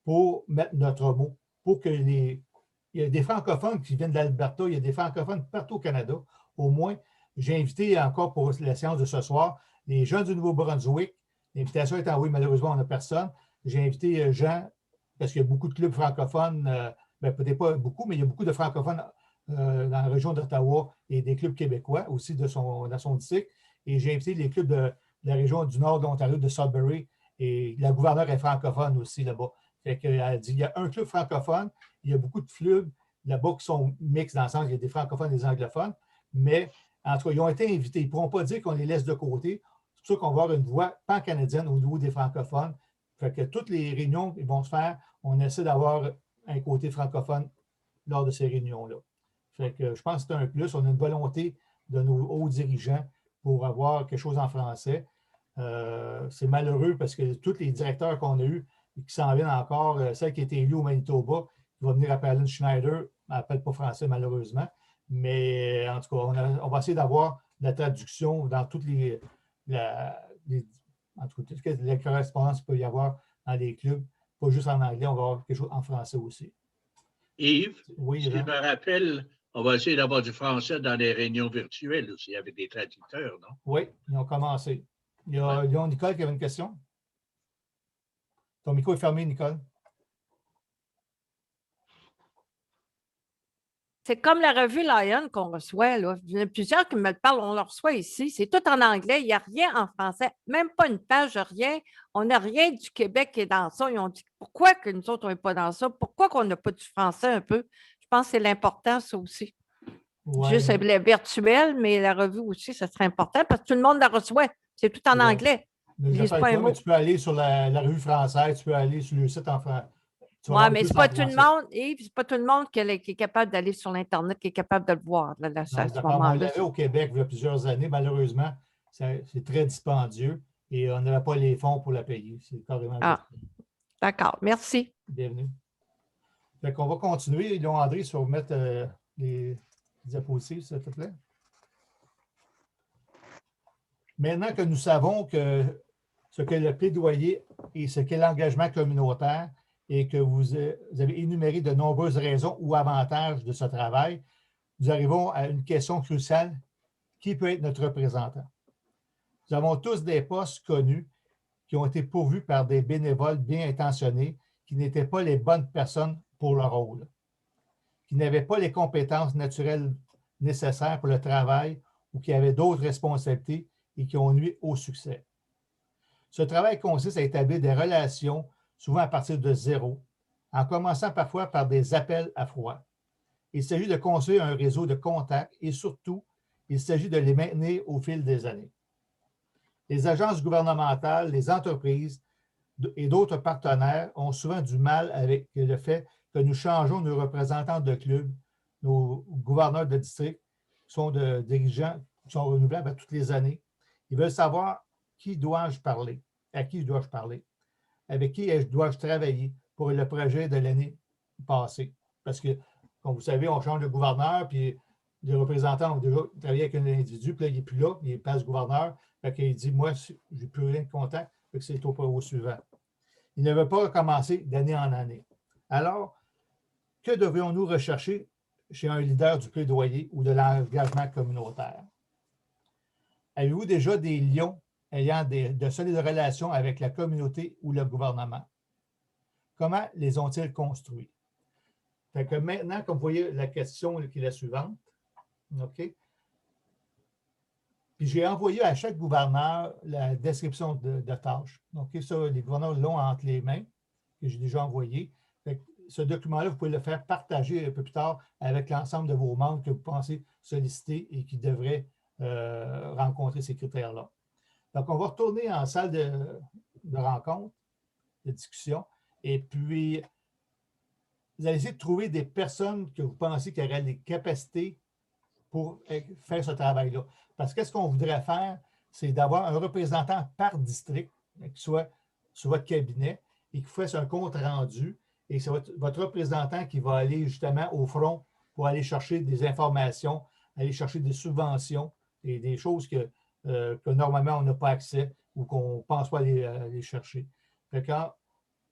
pour mettre notre mot, pour que il y a des francophones qui viennent de l'Alberta, il y a des francophones partout au Canada. Au moins, j'ai invité encore pour la séance de ce soir les gens du Nouveau-Brunswick. L'invitation est envoyée, malheureusement, on n'a personne. J'ai invité Jean, parce qu'il y a beaucoup de clubs francophones, peut-être pas beaucoup, mais il y a beaucoup de francophones dans la région d'Ottawa et des clubs québécois aussi dans son district. Et j'ai invité les clubs de la région du nord de l'Ontario, de Sudbury, et la gouverneure est francophone aussi là-bas. Fait qu'elle a dit, il y a un club francophone, il y a beaucoup de clubs là-bas qui sont mixtes dans le sens qu'il y a des francophones et des anglophones, mais en tout cas, ils ont été invités. Ils ne pourront pas dire qu'on les laisse de côté. C'est pour ça qu'on va avoir une voix pan-canadienne au niveau des francophones. Fait que toutes les réunions qui vont se faire, on essaie d'avoir un côté francophone lors de ces réunions-là. Fait que je pense que c'est un plus. On a une volonté de nos hauts dirigeants pour avoir quelque chose en français. C'est malheureux parce que tous les directeurs qu'on a eus qui s'en viennent encore, celle qui a été élue au Manitoba, qui va venir à Alan Schneider, elle n'appelle pas français malheureusement. Mais en tout cas, on va essayer d'avoir la traduction dans toutes en tout cas, toutes les correspondances qu'il peut y avoir dans les clubs, pas juste en anglais, on va avoir quelque chose en français aussi. Yves, oui, si je me rappelle, on va essayer d'avoir du français dans les réunions virtuelles aussi, avec des traducteurs, non? Oui, ils ont commencé. Il y a Nicole qui avait une question. Ton micro est fermé, Nicole. C'est comme la revue Lion qu'on reçoit. Là. Il y en a plusieurs qui me le parlent, on le reçoit ici. C'est tout en anglais, il n'y a rien en français, même pas une page, rien. On n'a rien du Québec qui est dans ça. Ils ont dit pourquoi que nous autres, on n'est pas dans ça? Pourquoi qu'on n'a pas du français un peu? Je pense que c'est l'important, ça aussi. Ouais. Juste le virtuel, mais la revue aussi, ça serait important parce que tout le monde la reçoit. C'est tout en anglais. Mais tu peux aller sur la revue française, tu peux aller sur le site en français. Oui, mais ce n'est pas tout le monde, Yves, c'est pas tout le monde qui est capable d'aller sur l'Internet, qui est capable de le voir. Là, on l'avait au Québec il y a plusieurs années. Malheureusement, c'est très dispendieux et on n'avait pas les fonds pour la payer. C'est carrément d'accord. Merci. Bienvenue. On va continuer. André, si vous remettre les diapositives, s'il te plaît. Maintenant que nous savons ce qu'est le plaidoyer et ce qu'est l'engagement communautaire, et que vous avez énuméré de nombreuses raisons ou avantages de ce travail, nous arrivons à une question cruciale. Qui peut être notre représentant? Nous avons tous des postes connus qui ont été pourvus par des bénévoles bien intentionnés qui n'étaient pas les bonnes personnes pour leur rôle. qui n'avaient pas les compétences naturelles nécessaires pour le travail ou qui avaient d'autres responsabilités et qui ont nuit au succès. Ce travail consiste à établir des relations, souvent à partir de zéro, en commençant parfois par des appels à froid. Il s'agit de construire un réseau de contacts et surtout, il s'agit de les maintenir au fil des années. Les agences gouvernementales, les entreprises et d'autres partenaires ont souvent du mal avec le fait que nous changeons nos représentants de clubs, nos gouverneurs de district, qui sont de dirigeants qui sont renouvelables toutes les années. Ils veulent savoir qui dois-je parler, à qui dois-je parler, avec qui dois-je travailler pour le projet de l'année passée. Parce que, comme vous savez, on change de gouverneur, puis les représentants ont déjà travaillé avec un individu, puis là, il n'est plus là, il passe gouverneur, fait qu'il dit, moi, je n'ai plus rien de contact, fait que c'est au suivant. Il ne veut pas recommencer d'année en année. Alors, que devrions-nous rechercher chez un leader du plaidoyer ou de l'engagement communautaire? Avez-vous déjà des lions ayant de solides relations avec la communauté ou le gouvernement? Comment les ont-ils construits? Fait que maintenant, comme vous voyez, la question qui est la suivante. OK? Puis j'ai envoyé à chaque gouverneur la description de tâches. OK? Ça, les gouverneurs l'ont entre les mains, que j'ai déjà envoyé. Fait que ce document-là, vous pouvez le faire partager un peu plus tard avec l'ensemble de vos membres que vous pensez solliciter et qui devraient rencontrer ces critères-là. Donc, on va retourner en salle de rencontre, de discussion, et puis vous allez essayer de trouver des personnes que vous pensez qui auraient les capacités pour faire ce travail-là. Parce que ce qu'on voudrait faire, c'est d'avoir un représentant par district, qui soit sur votre cabinet, et qui fasse un compte rendu, et c'est votre représentant qui va aller justement au front pour aller chercher des informations, aller chercher des subventions et des choses que normalement on n'a pas accès ou qu'on ne pense pas aller chercher. Fait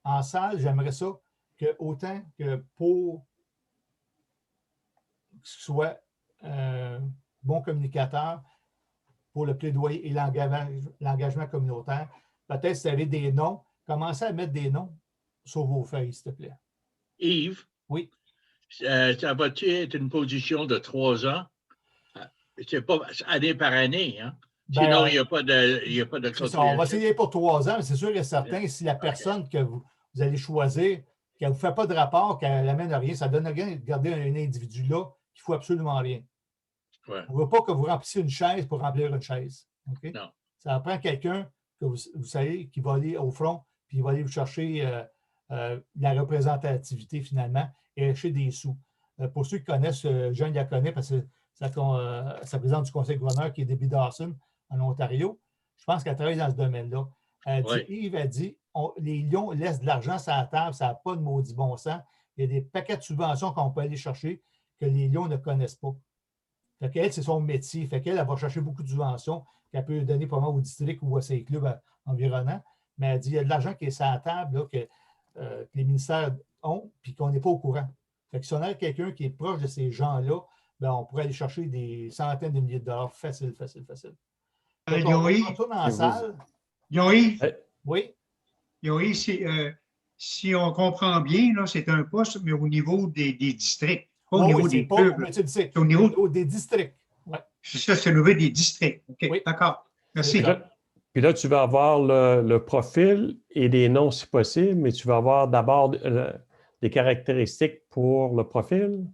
en salle, j'aimerais ça que autant que pour que ce soit bon communicateur pour le plaidoyer et l'engagement communautaire, peut-être si vous avez des noms, commencez à mettre des noms sur vos feuilles, s'il te plaît. Yves? Oui. Ça va-tu être une position de 3 ans? C'est pas année par année, hein? Sinon, il n'y a pas de ça, on va essayer pour 3 ans, mais c'est sûr et certain, si la personne que vous allez choisir, qu'elle ne vous fait pas de rapport, qu'elle n'amène rien, ça ne donne rien de garder un individu là qui ne fout absolument rien. Ouais. On ne veut pas que vous remplissiez une chaise pour remplir une chaise. Okay? Non. Ça prend quelqu'un que vous savez qui va aller au front, puis il va aller vous chercher la représentativité finalement et chercher des sous. Pour ceux qui connaissent Jean Diaconet, parce que sa présidente du conseil gouverneur qui est Debbie Dawson en Ontario, je pense qu'elle travaille dans ce domaine-là. Yves a dit les lions laissent de l'argent sur la table, ça n'a pas de maudit bon sens. Il y a des paquets de subventions qu'on peut aller chercher que les lions ne connaissent pas. Fait qu'elle, c'est son métier. Fait qu'elle, elle va chercher beaucoup de subventions qu'elle peut donner probablement au district ou à ses clubs environnants. Mais elle dit il y a de l'argent qui est sur la table là, que les ministères ont puis qu'on n'est pas au courant. Fait que si on a quelqu'un qui est proche de ces gens-là, ben, on pourrait aller chercher des centaines de milliers de dollars facile. Yoï, oui. Yoï, si on comprend bien, c'est un poste, mais au niveau des districts. Pas au niveau des clubs. C'est au niveau des districts. Ouais. C'est ça, c'est au niveau des districts. OK, oui. D'accord. Merci. Puis là, tu vas avoir le profil et des noms si possible, mais tu vas avoir d'abord des caractéristiques pour le profil.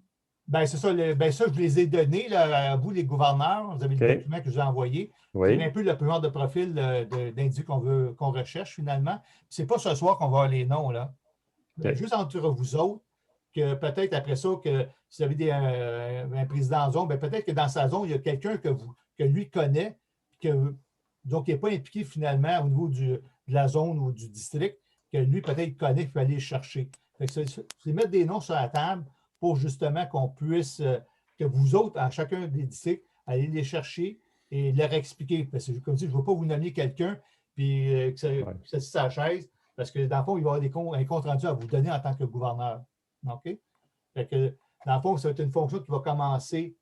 Bien, c'est ça. Ça, je les ai donnés là, à vous, les gouverneurs. Vous avez le document que je vous ai envoyé. Oui. C'est un peu le genre de profil d'individu qu'on recherche finalement. Ce n'est pas ce soir qu'on va avoir les noms. Là. Juste entre vous autres, que peut-être après ça, que si vous avez un président en zone, peut-être que dans sa zone, il y a quelqu'un que lui connaît, donc il n'est pas impliqué finalement au niveau de la zone ou du district, que lui peut-être connaît, qu'il peut aller chercher. C'est mettre des noms sur la table pour justement qu'on puisse, que vous autres, à chacun des districts, allez les chercher et leur expliquer. Parce que comme si je ne veux pas vous nommer quelqu'un puis que ça c'est sa chaise, parce que dans le fond, il va y avoir un compte rendu à vous donner en tant que gouverneur. OK? Fait que, dans le fond, ça va être une fonction qui va commencer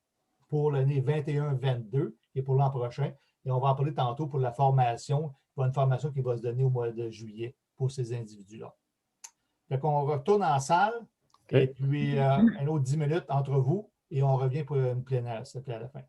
pour l'année 21-22 et pour l'an prochain. Et on va en parler tantôt pour la formation. Il y a une formation qui va se donner au mois de juillet pour ces individus-là. Fait qu'on retourne en salle. Et puis, un autre 10 minutes entre vous et on revient pour une plénière, s'il te plaît, à la fin.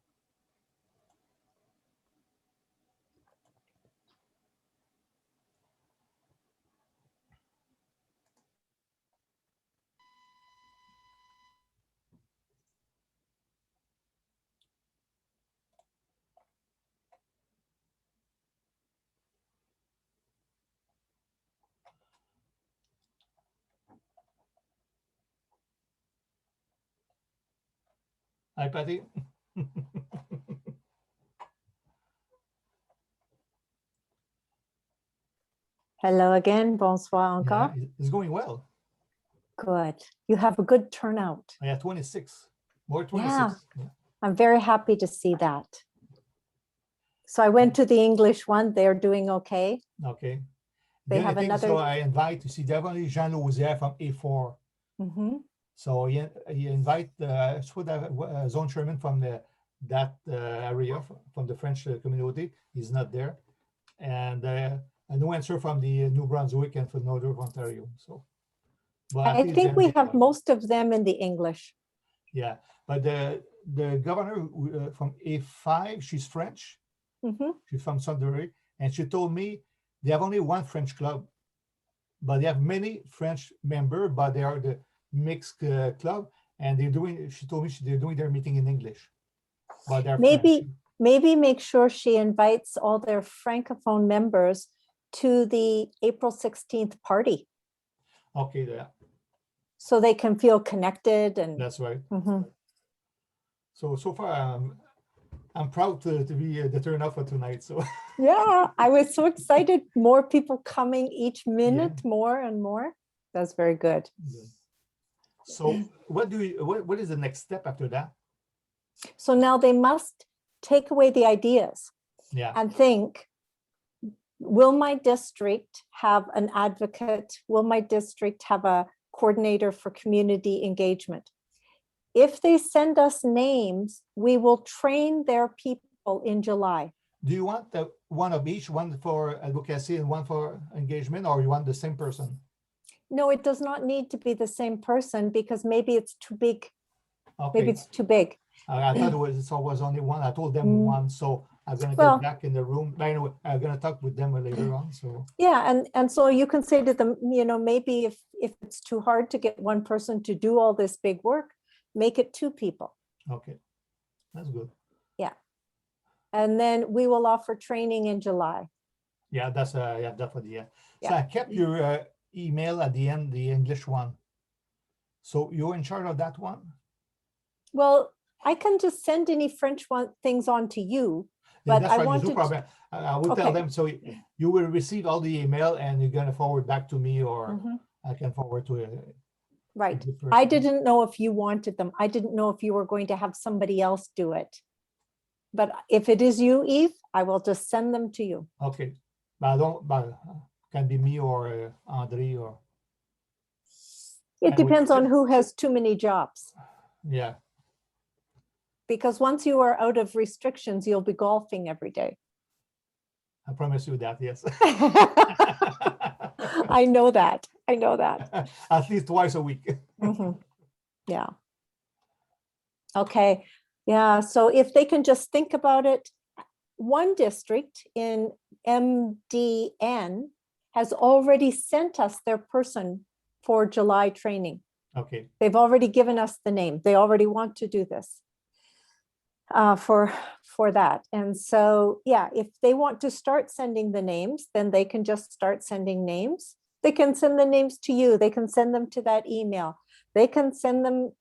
Hi, Patty. Hello again. Bonsoir encore. Yeah, it's going well. Good. You have a good turnout. Yeah, 26. More 26. Yeah. Yeah. I'm very happy to see that. So I went to the English one. They're doing okay. Okay. They Then have I think another. so I invite to see definitely Jean Lausière from A4. Mhm. So he invite zone chairman from that area, from the French community. He's not there. And a new answer from the New Brunswick and from Northern Ontario. So, but at I least think then we they- have most of them in the English. Yeah, but the governor from A5, she's French. Mhm. She's from Sudbury, and she told me they have only one French club, but they have many French members, but they are the mixed club, and they're doing. She told me they're doing their meeting in English, but they're French. Maybe make sure she invites all their Francophone members to the April 16th party Okay, yeah, so they can feel connected and. that's right. Mhm. So far, I'm proud to be the turnout for tonight. So Yeah, I was so excited. More people coming each minute, more and more. That's very good. so what is the next step after that? So now they must take away the ideas Yeah. and think, will my district have an advocate? Will my district have a coordinator for community engagement? If they send us names, we will train their people in July. Do you want one of each, one for advocacy and one for engagement, or you want the same person? No, it does not need to be the same person because maybe it's too big. Okay. Maybe it's too big. I thought it was only one. I told them one, so I'm gonna Well- get back in the room. But anyway, I'm gonna talk with them later on. So Yeah, and so you can say to them, maybe if it's too hard to get one person to do all this big work, make it two people. okay, that's good. Yeah. And then we will offer training in July. Yeah, that's definitely So Yeah. I kept your email at the end, the English one. So you're in charge of that one? Well, I can just send any French things on to you, Yeah, but that's I fine, there's wanted. no problem. I will tell Okay. them. So you will receive all the email and you're gonna forward back to me, or Mhm. I can forward to Right. good I person. didn't know if you wanted them. I didn't know if you were going to have somebody else do it. But if it is you, Eve, I will just send them to you. Okay, but can be me or Andre or It Anyway, depends on who has too many jobs. yeah. Because once you are out of restrictions, you'll be golfing every day. I promise you that. Yes, I know that. I know that. at least twice a week. Mhm. Yeah. Okay. Yeah. So if they can just think about it, one district in MDN has already sent us their person for July training. Okay, They've already given us the name. They already want to do this for that. And so, yeah, if they want to start sending the names, then they can just start sending names. They can send the names to you. They can send them to that email. They can send them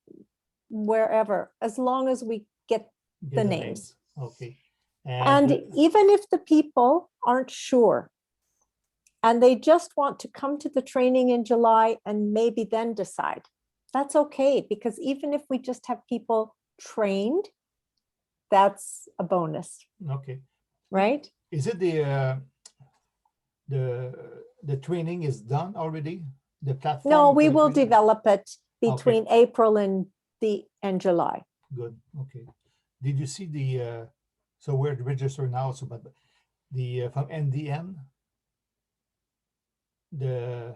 wherever, as long as we get the names. Okay. And even if the people aren't sure and they just want to come to the training in July and maybe then decide, that's okay, because even if we just have people trained, that's a bonus, Okay. right? Is it the training is done already? The platform? No, we for the will training? develop it Okay. between April and July. Good. Okay. Did you see the so we're registered now? So, but the from NDN, the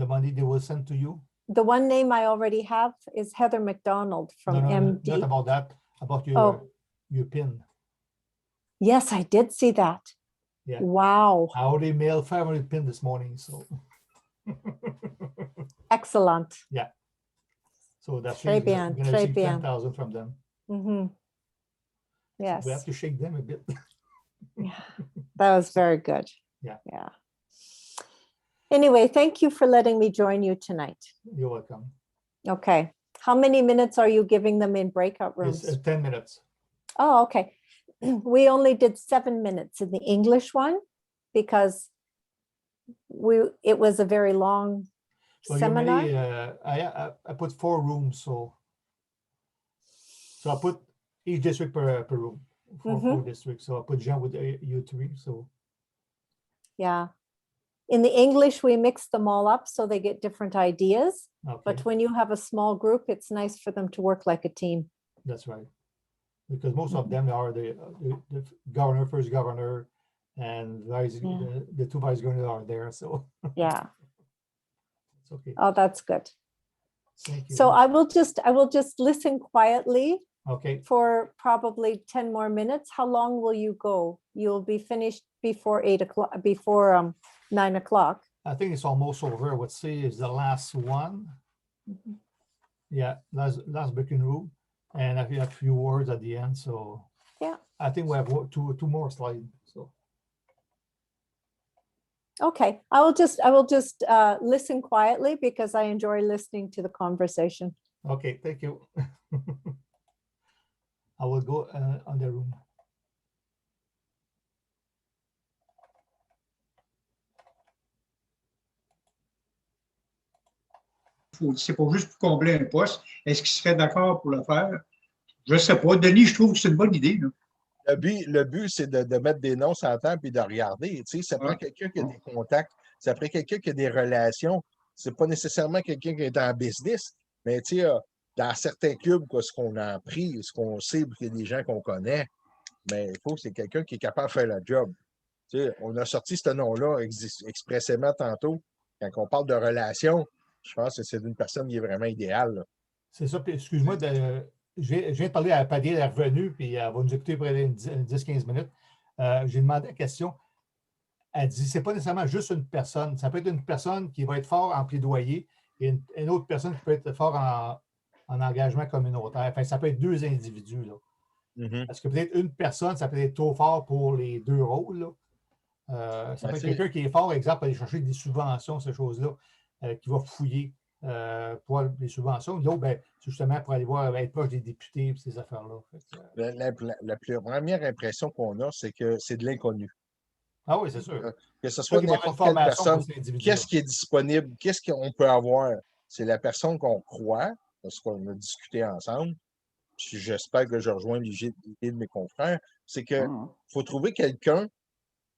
money they will send to you. the one name I already have is Heather McDonald from MD. Not about that, about your pin. Yes, I did see that. Yeah. Wow. I already mailed 500 pin this morning, so. Excellent. Yeah. So that's Très we're bien, going to très receive bien. 10,000 from them. Mm-hmm. Yes. So we have to shake them a bit. Yeah, that was very good. Yeah. Yeah. Anyway, thank you for letting me join you tonight. You're welcome. Okay. How many minutes are you giving them in breakout rooms? It's 10 minutes. Oh, okay. We only did 7 minutes in the English one because it was a very long seminar. I put 4 rooms, so I put each district per room. 4 districts. So I put Jean with U3. So yeah. In the English, we mix them all up so they get different ideas. Okay. But when you have a small group, it's nice for them to work like a team. That's right. Because most of them are the governor, first governor, and the 2 vice governors are there. So yeah. It's okay. Oh, that's good. Thank you. So I will just listen quietly. Okay. For probably 10 more minutes. How long will you go? You'll be finished before 8 o'clock, before 9 o'clock. I think it's almost over. I would say is the last one. Mm-hmm. Yeah, last booking room. And I have a few words at the end. So yeah, I think we have two more slides. So okay, I will just listen quietly because I enjoy listening to the conversation. Okay, thank you. I will go on the room. C'est pas juste pour combler un poste. Est-ce qu'il serait d'accord pour le faire? Je ne sais pas. Denis, je trouve que c'est une bonne idée. Là. Le but, c'est de mettre des noms sur la table et de regarder. Tu sais, ça prend quelqu'un qui a des contacts, ça prend quelqu'un qui a des relations. C'est pas nécessairement quelqu'un qui est en business, mais tu sais, dans certains clubs, quoi, ce qu'on a appris, ce qu'on sait, qu'il y a des gens qu'on connaît, mais il faut que c'est quelqu'un qui est capable de faire le job. Tu sais, on a sorti ce nom-là expressément tantôt. Quand on parle de relations, je pense que c'est une personne qui est vraiment idéale. C'est ça. Excuse-moi, je viens de parler à Paddy, elle est revenue, puis elle va nous écouter près de 10-15 minutes. J'ai demandé la question. Elle dit, c'est pas nécessairement juste une personne. Ça peut être une personne qui va être fort en plaidoyer et une autre personne qui peut être fort en engagement communautaire. Enfin, ça peut être 2 individus. Là. Parce que peut-être une personne, ça peut être trop fort pour les 2 rôles. Là. Ça peut être quelqu'un qui est fort, exemple, aller chercher des subventions, ces choses-là, qui va fouiller pour les subventions. L'autre, ben, c'est justement pour aller voir, être proche des députés et ces affaires-là. La première impression qu'on a, c'est que c'est de l'inconnu. Ah oui, c'est sûr. Que ce soit n'importe quelle personne, qu'est-ce qui est disponible, qu'est-ce qu'on peut avoir? C'est la personne qu'on croit, parce qu'on a discuté ensemble. J'espère que je rejoins l'idée de mes confrères. C'est qu'il faut trouver quelqu'un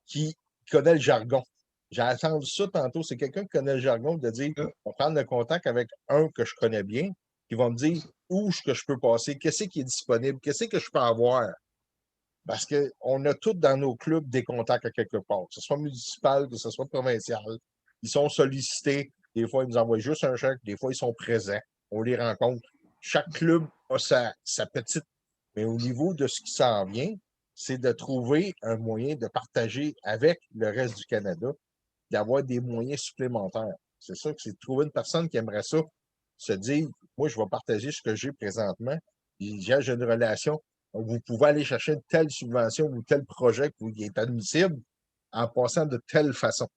qui connaît le jargon. J'ai entendu ça tantôt. C'est quelqu'un qui connaît le jargon de dire on va prendre le contact avec un que je connais bien, qui va me dire où que je peux passer, qu'est-ce qui est disponible, qu'est-ce que je peux avoir. Parce qu'on a tous dans nos clubs des contacts à quelque part, que ce soit municipal, que ce soit provincial. Ils sont sollicités. Des fois, ils nous envoient juste un chèque. Des fois, ils sont présents. On les rencontre. Chaque club a sa petite. Mais au niveau de ce qui s'en vient, c'est de trouver un moyen de partager avec le reste du Canada, d'avoir des moyens supplémentaires. C'est ça que c'est de trouver une personne qui aimerait ça, se dire, moi, je vais partager ce que j'ai présentement. J'ai une relation. Vous pouvez aller chercher une telle subvention ou tel projet qui est admissible en passant de telle façon.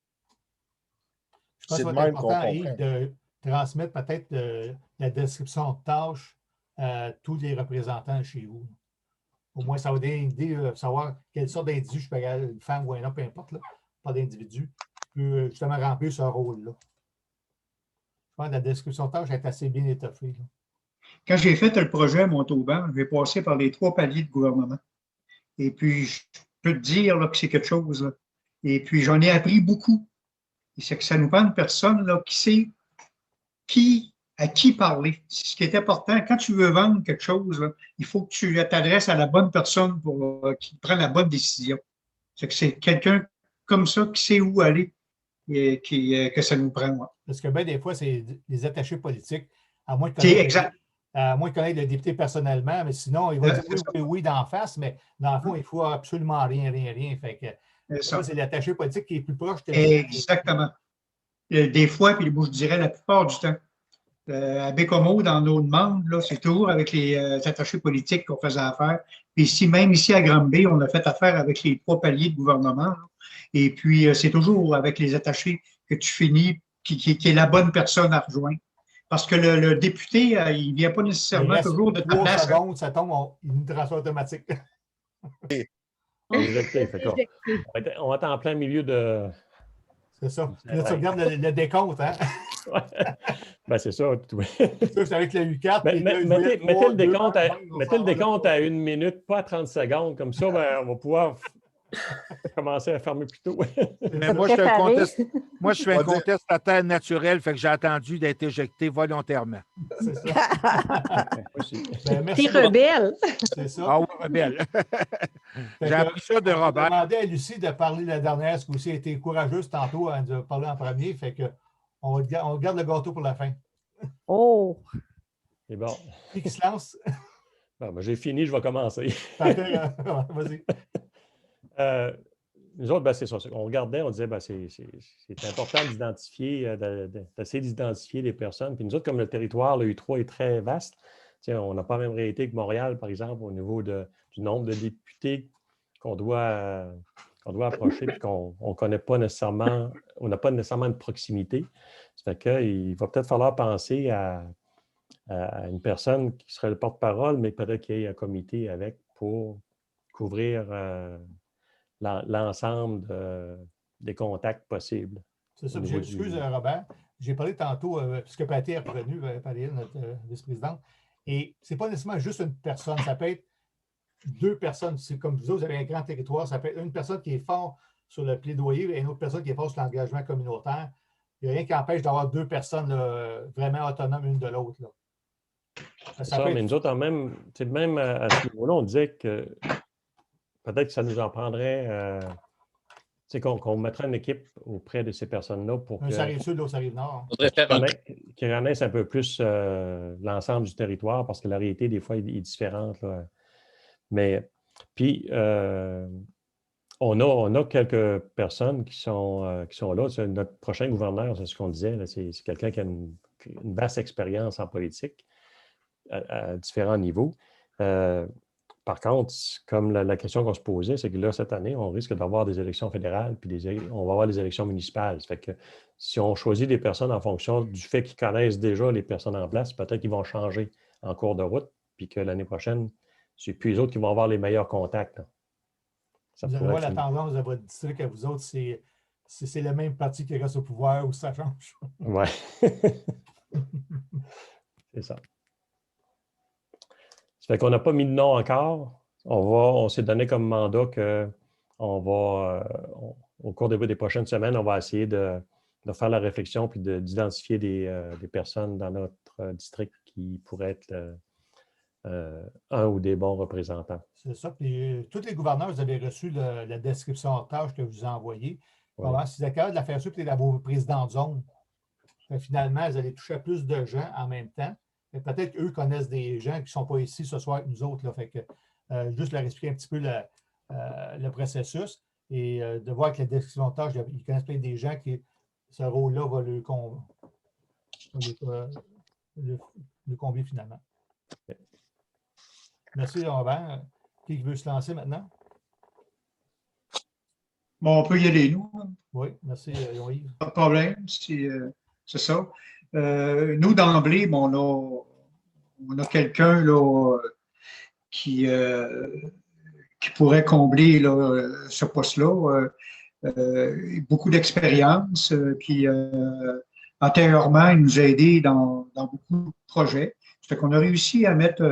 Je pense que c'est important, Yves, de transmettre peut-être la description de tâches à tous les représentants chez vous. Au moins, ça va donner une idée de savoir quelle sorte d'individu je peux regarder, une femme ou un homme, peu importe, là, pas d'individu, peut justement remplir ce rôle-là. Je pense que la description de tâches est assez bien étoffée. Là. Quand j'ai fait le projet à Montauban, j'ai passé par les 3 paliers de gouvernement. Et puis, je peux te dire là, que c'est quelque chose. Là. Et puis, j'en ai appris beaucoup. Et c'est que ça nous prend une personne là, qui sait à qui parler. C'est ce qui est important. Quand tu veux vendre quelque chose, là, il faut que tu t'adresses à la bonne personne pour qui prenne la bonne décision. C'est que c'est quelqu'un comme ça qui sait où aller. que ça nous prend. Ouais. Parce que bien des fois, c'est les attachés politiques, à moins de connaître le député personnellement, mais sinon, il va dire oui d'en face, mais dans le fond, il ne faut absolument rien. Fait que ça, c'est l'attaché politique qui est plus proche. Exactement. Des fois, puis moi, je dirais la plupart du temps. À Bécomo, dans nos demandes, c'est toujours avec les attachés politiques qu'on faisait affaire. Puis même ici à Granby, on a fait affaire avec les 3 paliers de gouvernement. Là. Et puis, c'est toujours avec les attachés que tu finis, qui est la bonne personne à rejoindre. Parce que le député, il ne vient pas nécessairement toujours de ta place. 3 secondes, ça tombe, une transfert automatique. On va être en plein milieu de... C'est ça. Là, tu regardes le décompte, hein? Ben, c'est ça. C'est avec le U4. Mettez le décompte à 1 minute, pas à 30 secondes. Comme ça, ben, on va pouvoir commencer à fermer plus tôt. Mais moi, je suis un contestataire naturel, fait que j'ai attendu d'être éjecté volontairement. C'est ça. T'es rebelle. C'est ça. Ah oui, rebelle. J'ai appris ça de Robert. J'ai demandé à Lucie de parler la dernière, ce qui a été courageuse tantôt, elle nous a parlé en premier, fait que on garde le gâteau pour la fin. Oh! C'est bon. Qui se lance? Ben, j'ai fini, je vais commencer. Vas-y. Nous autres, ben, c'est ça. On regardait, on disait, ben, c'est important d'identifier, d'essayer d'identifier les personnes. Puis nous autres, comme le territoire, le U3 est très vaste, on n'a pas la même réalité que Montréal, par exemple, au niveau du nombre de députés qu'on doit approcher et qu'on ne connaît pas nécessairement, on n'a pas nécessairement de proximité. Ça fait qu'il va peut-être falloir penser à une personne qui serait le porte-parole, mais peut-être qu'il y ait un comité avec pour couvrir l'ensemble des contacts possibles. C'est ça. Excuse, Robert, j'ai parlé tantôt, puisque Patty est revenue, Patty, notre vice-présidente, et ce n'est pas nécessairement juste une personne, ça peut être 2 personnes. C'est comme vous avez un grand territoire, ça peut être une personne qui est fort sur le plaidoyer et une autre personne qui est fort sur l'engagement communautaire. Il n'y a rien qui empêche d'avoir 2 personnes vraiment autonomes l'une de l'autre. Mais nous autres, même à ce niveau-là, on disait que peut-être que ça nous en prendrait, qu'on mettrait une équipe auprès de ces personnes-là pour ça arrive sud, l'autre, ça arrive nord. Qu'ils connaissent un peu plus l'ensemble du territoire parce que la réalité, des fois, est différente. Là. Mais, puis, on a quelques personnes qui sont là. Notre prochain gouverneur, c'est ce qu'on disait, c'est quelqu'un qui a une vaste expérience en politique à différents niveaux. Par contre, comme la question qu'on se posait, c'est que là, cette année, on risque d'avoir des élections fédérales, puis on va avoir des élections municipales. Ça fait que si on choisit des personnes en fonction du fait qu'ils connaissent déjà les personnes en place, peut-être qu'ils vont changer en cours de route, puis que l'année prochaine, c'est plus les autres qui vont avoir les meilleurs contacts. Vous allez voir la tendance de votre district à vous autres, c'est le même parti qui reste au pouvoir ou ça change. Oui. C'est ça. Ça fait qu'on n'a pas mis de nom encore. On s'est donné comme mandat qu'on va, au cours des prochaines semaines, on va essayer de faire la réflexion puis d'identifier des personnes dans notre district qui pourraient être un ou des bons représentants. C'est ça. Puis tous les gouverneurs, vous avez reçu la description de tâches que je vous ai envoyée. Oui. Si vous êtes capable de la faire ça, peut-être à vos présidents de zone. Finalement, vous allez toucher à plus de gens en même temps. Peut-être qu'eux connaissent des gens qui ne sont pas ici ce soir avec nous autres. Là. Fait que, juste leur expliquer un petit peu le processus et de voir que la description de tâches, ils connaissent plein des gens qui, ce rôle-là va le combler finalement. Okay. Merci, Robert. Qui veut se lancer maintenant? Bon, on peut y aller, nous. Oui, merci, Yves. Pas de problème, c'est ça. Nous, d'emblée, on a quelqu'un qui pourrait combler là, ce poste-là. Beaucoup d'expérience. Puis, antérieurement, il nous a aidés dans beaucoup de projets. Ça fait qu'on a réussi à mettre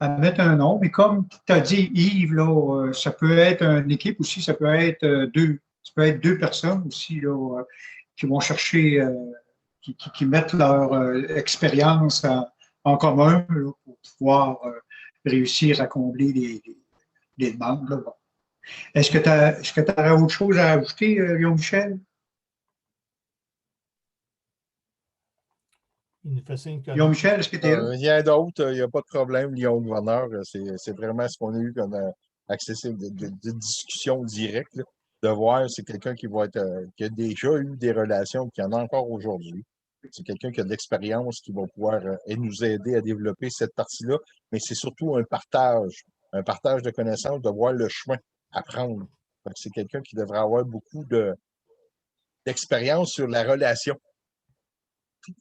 un nom. Mais comme tu as dit, Yves, là, ça peut être une équipe aussi, ça peut être 2 personnes aussi là, qui vont chercher... Qui mettent leur expérience en commun là, pour pouvoir réussir à combler les demandes. Là. Bon. Est-ce que tu aurais autre chose à ajouter, Léon Michel? Il nous fait signe que... Michel, est-ce que tu es là? Rien d'autre, il n'y a pas de problème, Lyon Gouverneur. C'est vraiment ce qu'on a eu comme accessible de discussion directe. Là, de voir, c'est quelqu'un qui va être qui a déjà eu des relations, qui en a encore aujourd'hui. C'est quelqu'un qui a de l'expérience, qui va pouvoir nous aider à développer cette partie-là. Mais c'est surtout un partage de connaissances, de voir le chemin à prendre. C'est quelqu'un qui devrait avoir beaucoup d'expérience sur la relation.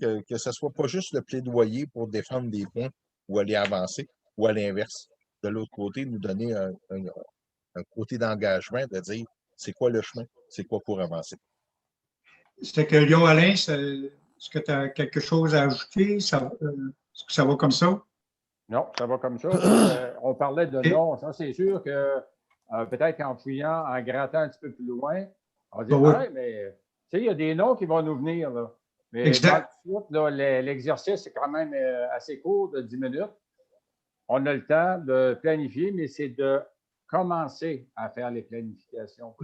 Que ce ne soit pas juste le plaidoyer pour défendre des points ou aller avancer, ou à l'inverse. De l'autre côté, nous donner un côté d'engagement, de dire c'est quoi le chemin, c'est quoi pour avancer. C'est que Lyon-Alain, est-ce que tu as quelque chose à ajouter? Est-ce que ça va comme ça? Non, ça va comme ça. On parlait de noms. Ça, c'est sûr que peut-être qu'en fouillant, en grattant un petit peu plus loin, on dit ouais, mais il y a des noms qui vont nous venir. Là. Mais exact. L'exercice, c'est quand même assez court, de 10 minutes. On a le temps de planifier, mais c'est de commencer à faire les planifications.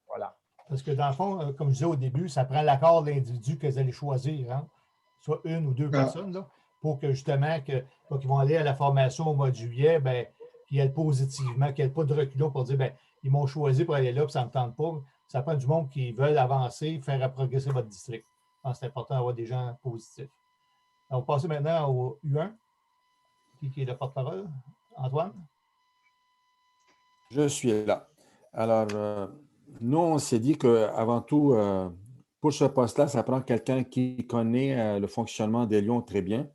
Voilà. Parce que dans le fond, comme je disais au début, ça prend l'accord de l'individu que vous allez choisir, hein? Soit une ou deux personnes, là, pour que justement, quand ils vont aller à la formation au mois de juillet, ben, qu'ils aient positivement, qu'il n'y ait pas de reculons pour dire ben, ils m'ont choisi pour aller là, puis ça ne me tente pas. Ça prend du monde qui veulent avancer, faire progresser votre district. C'est important d'avoir des gens positifs. On va passer maintenant au U1. Qui est le porte-parole? Antoine? Je suis là. Alors, nous, on s'est dit qu'avant tout, pour ce poste-là, ça prend quelqu'un qui connaît le fonctionnement des Lions très bien.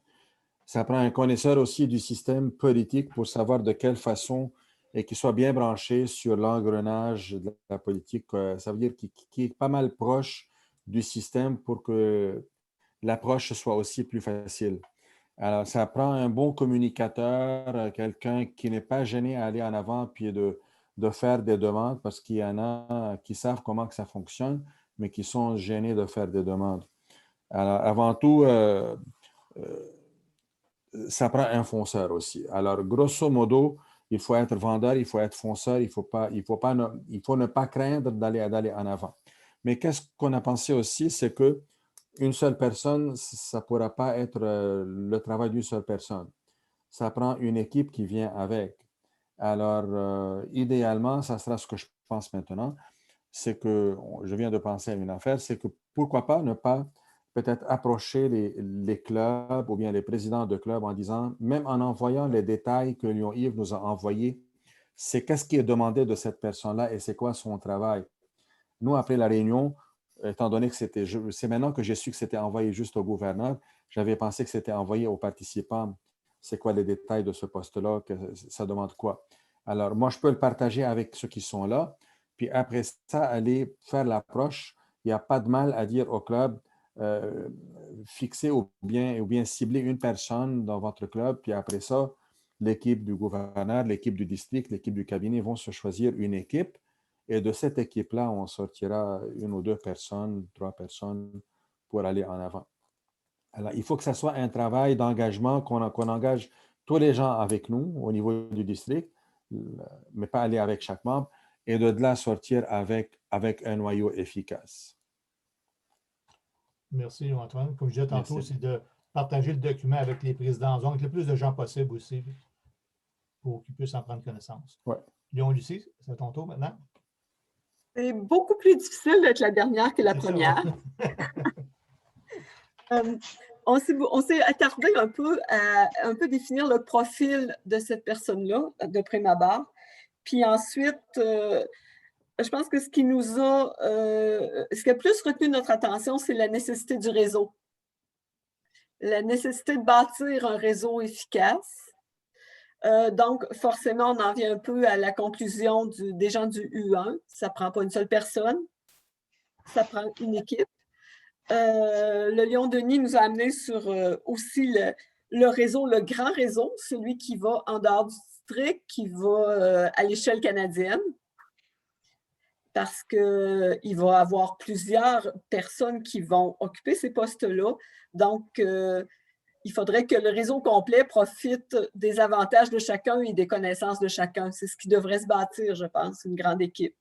Ça prend un connaisseur aussi du système politique pour savoir de quelle façon et qui soit bien branché sur l'engrenage de la politique. Ça veut dire qu'il est pas mal proche du système pour que l'approche soit aussi plus facile. Alors, ça prend un bon communicateur, quelqu'un qui n'est pas gêné à aller en avant puis de faire des demandes parce qu'il y en a qui savent comment que ça fonctionne, mais qui sont gênés de faire des demandes. Alors, avant tout, ça prend un fonceur aussi. Alors, grosso modo, il faut être vendeur, il faut être fonceur, il faut ne pas craindre d'aller en avant. Mais qu'est-ce qu'on a pensé aussi, c'est qu'une seule personne, ça ne pourra pas être le travail d'une seule personne. Ça prend une équipe qui vient avec. Alors, idéalement, ça sera ce que je pense maintenant, c'est que, je viens de penser à une affaire, c'est que pourquoi pas ne pas peut-être approcher les clubs ou bien les présidents de clubs en disant, même en envoyant les détails que Lyon-Yves nous a envoyés, c'est qu'est-ce qui est demandé de cette personne-là et c'est quoi son travail. Nous, après la réunion, étant donné que c'est maintenant que j'ai su que c'était envoyé juste au gouverneur, j'avais pensé que c'était envoyé aux participants. C'est quoi les détails de ce poste-là, que ça demande quoi. Alors, moi, je peux le partager avec ceux qui sont là, puis après ça, aller faire l'approche. Il n'y a pas de mal à dire au club, fixer ou bien cibler une personne dans votre club, puis après ça, l'équipe du gouverneur, l'équipe du district, l'équipe du cabinet vont se choisir une équipe, et de cette équipe-là, on sortira une ou deux personnes, 3 personnes pour aller en avant. Alors, il faut que ce soit un travail d'engagement, qu'on engage tous les gens avec nous au niveau du district, mais pas aller avec chaque membre, et de là sortir avec un noyau efficace. Merci, Antoine. Comme je disais tantôt, c'est de partager le document avec les présidents en zone, avec le plus de gens possible aussi, pour qu'ils puissent en prendre connaissance. Ouais. Lyon-Lucie, c'est à ton tour maintenant. C'est beaucoup plus difficile d'être la dernière que la première. On s'est attardé un peu à définir le profil de cette personne-là, de prime abord. Puis ensuite, je pense que ce qui a plus retenu notre attention, c'est la nécessité du réseau. La nécessité de bâtir un réseau efficace. Donc, forcément, on en vient un peu à la conclusion des gens du U1. Ça ne prend pas une seule personne, ça prend une équipe. Le Lyon-Denis nous a amené sur aussi le réseau, le grand réseau, celui qui va en dehors du district, qui va à l'échelle canadienne, parce qu'il va y avoir plusieurs personnes qui vont occuper ces postes-là. Donc, il faudrait que le réseau complet profite des avantages de chacun et des connaissances de chacun. C'est ce qui devrait se bâtir, je pense, une grande équipe.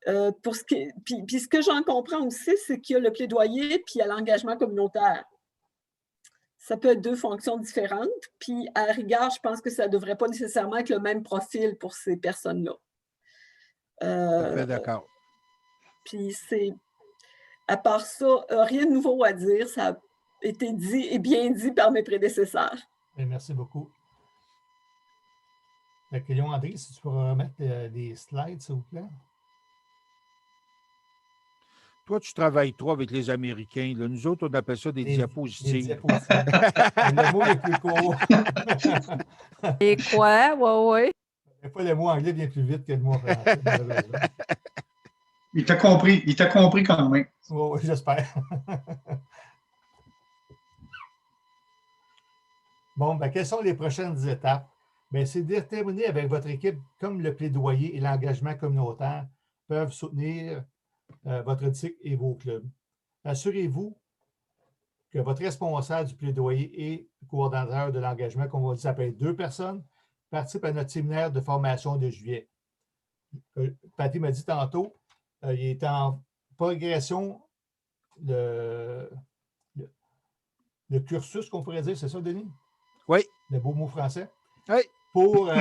Puis ce que j'en comprends aussi, c'est qu'il y a le plaidoyer puis il y a l'engagement communautaire. ça peut être deux fonctions différentes. Puis, à la rigueur, je pense que ça ne devrait pas nécessairement être le même profil pour ces personnes-là. D'accord. Puis, à part ça, rien de nouveau à dire. Ça a été dit et bien dit par mes prédécesseurs. Bien, merci beaucoup. Léon-André, si tu pourrais remettre des slides, s'il vous plaît. Toi, tu travailles trop avec les Américains. Là. Nous autres, on appelle ça des diapositives. Des diapositives. Le mot est plus court. Et quoi? Oui. Des fois, le mot anglais vient plus vite que le mot français, malheureusement. Il t'a compris quand même. Oui, j'espère. Bon, ben, quelles sont les prochaines étapes? Bien, c'est de déterminer avec votre équipe comme le plaidoyer et l'engagement communautaire peuvent soutenir votre éthique et vos clubs. Assurez-vous que votre responsable du plaidoyer et coordonnateur de l'engagement, comme on dit, ça peut être 2 personnes, participe à notre séminaire de formation de juillet. Patty m'a dit tantôt, il est en progression le cursus, qu'on pourrait dire, c'est ça, Denis? Oui. Le beau mot français? Oui. Pour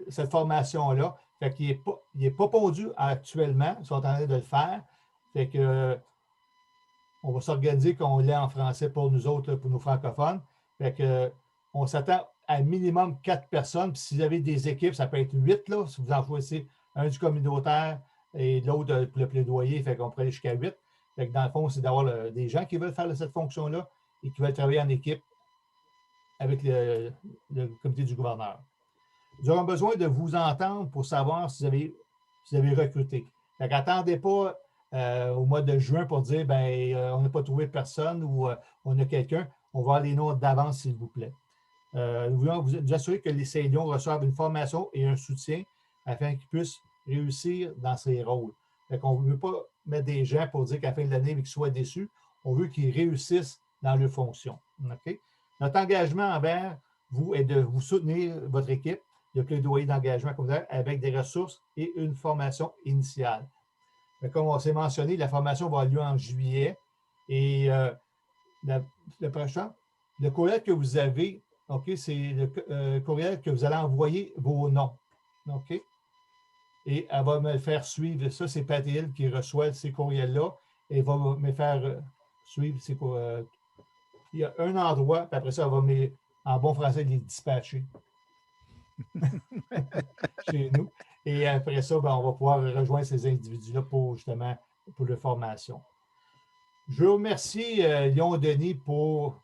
cette formation-là. Fait qu'il n'est pas pondu actuellement. Ils sont en train de le faire. Fait que on va s'organiser qu'on l'ait en français pour nous autres, pour nos francophones. Fait que on s'attend à minimum 4 personnes. Puis si vous avez des équipes, ça peut être 8, là, si vous en choisissez un du communautaire et l'autre pour le plaidoyer. Fait qu'on pourrait aller jusqu'à 8. Fait que dans le fond, c'est d'avoir des gens qui veulent faire cette fonction-là et qui veulent travailler en équipe avec le comité du gouverneur. Nous aurons besoin de vous entendre pour savoir si vous avez recruté. Donc, n'attendez pas au mois de juin pour dire on n'a pas trouvé personne ou on a quelqu'un. On va avoir les noms d'avance, s'il vous plaît. Nous voulons vous assurer que ces lions reçoivent une formation et un soutien afin qu'ils puissent réussir dans ces rôles. On ne veut pas mettre des gens pour dire qu'à la fin de l'année, ils soient déçus. On veut qu'ils réussissent dans leurs fonctions. Okay? Notre engagement envers vous est de vous soutenir, votre équipe, de plaidoyer d'engagement communautaire avec des ressources et une formation initiale. Mais comme on s'est mentionné, la formation va avoir lieu en juillet et le prochain, le courriel que vous avez, okay, c'est le courriel que vous allez envoyer vos noms. Okay? Et elle va me le faire suivre. Ça, c'est Patty Hill qui reçoit ces courriels-là et va me faire suivre ces courriels. Il y a un endroit, puis après ça, elle va en bon français les dispatcher chez nous. Et après ça, on va pouvoir rejoindre ces individus-là pour leur formation. Je vous remercie, Léon Denis, pour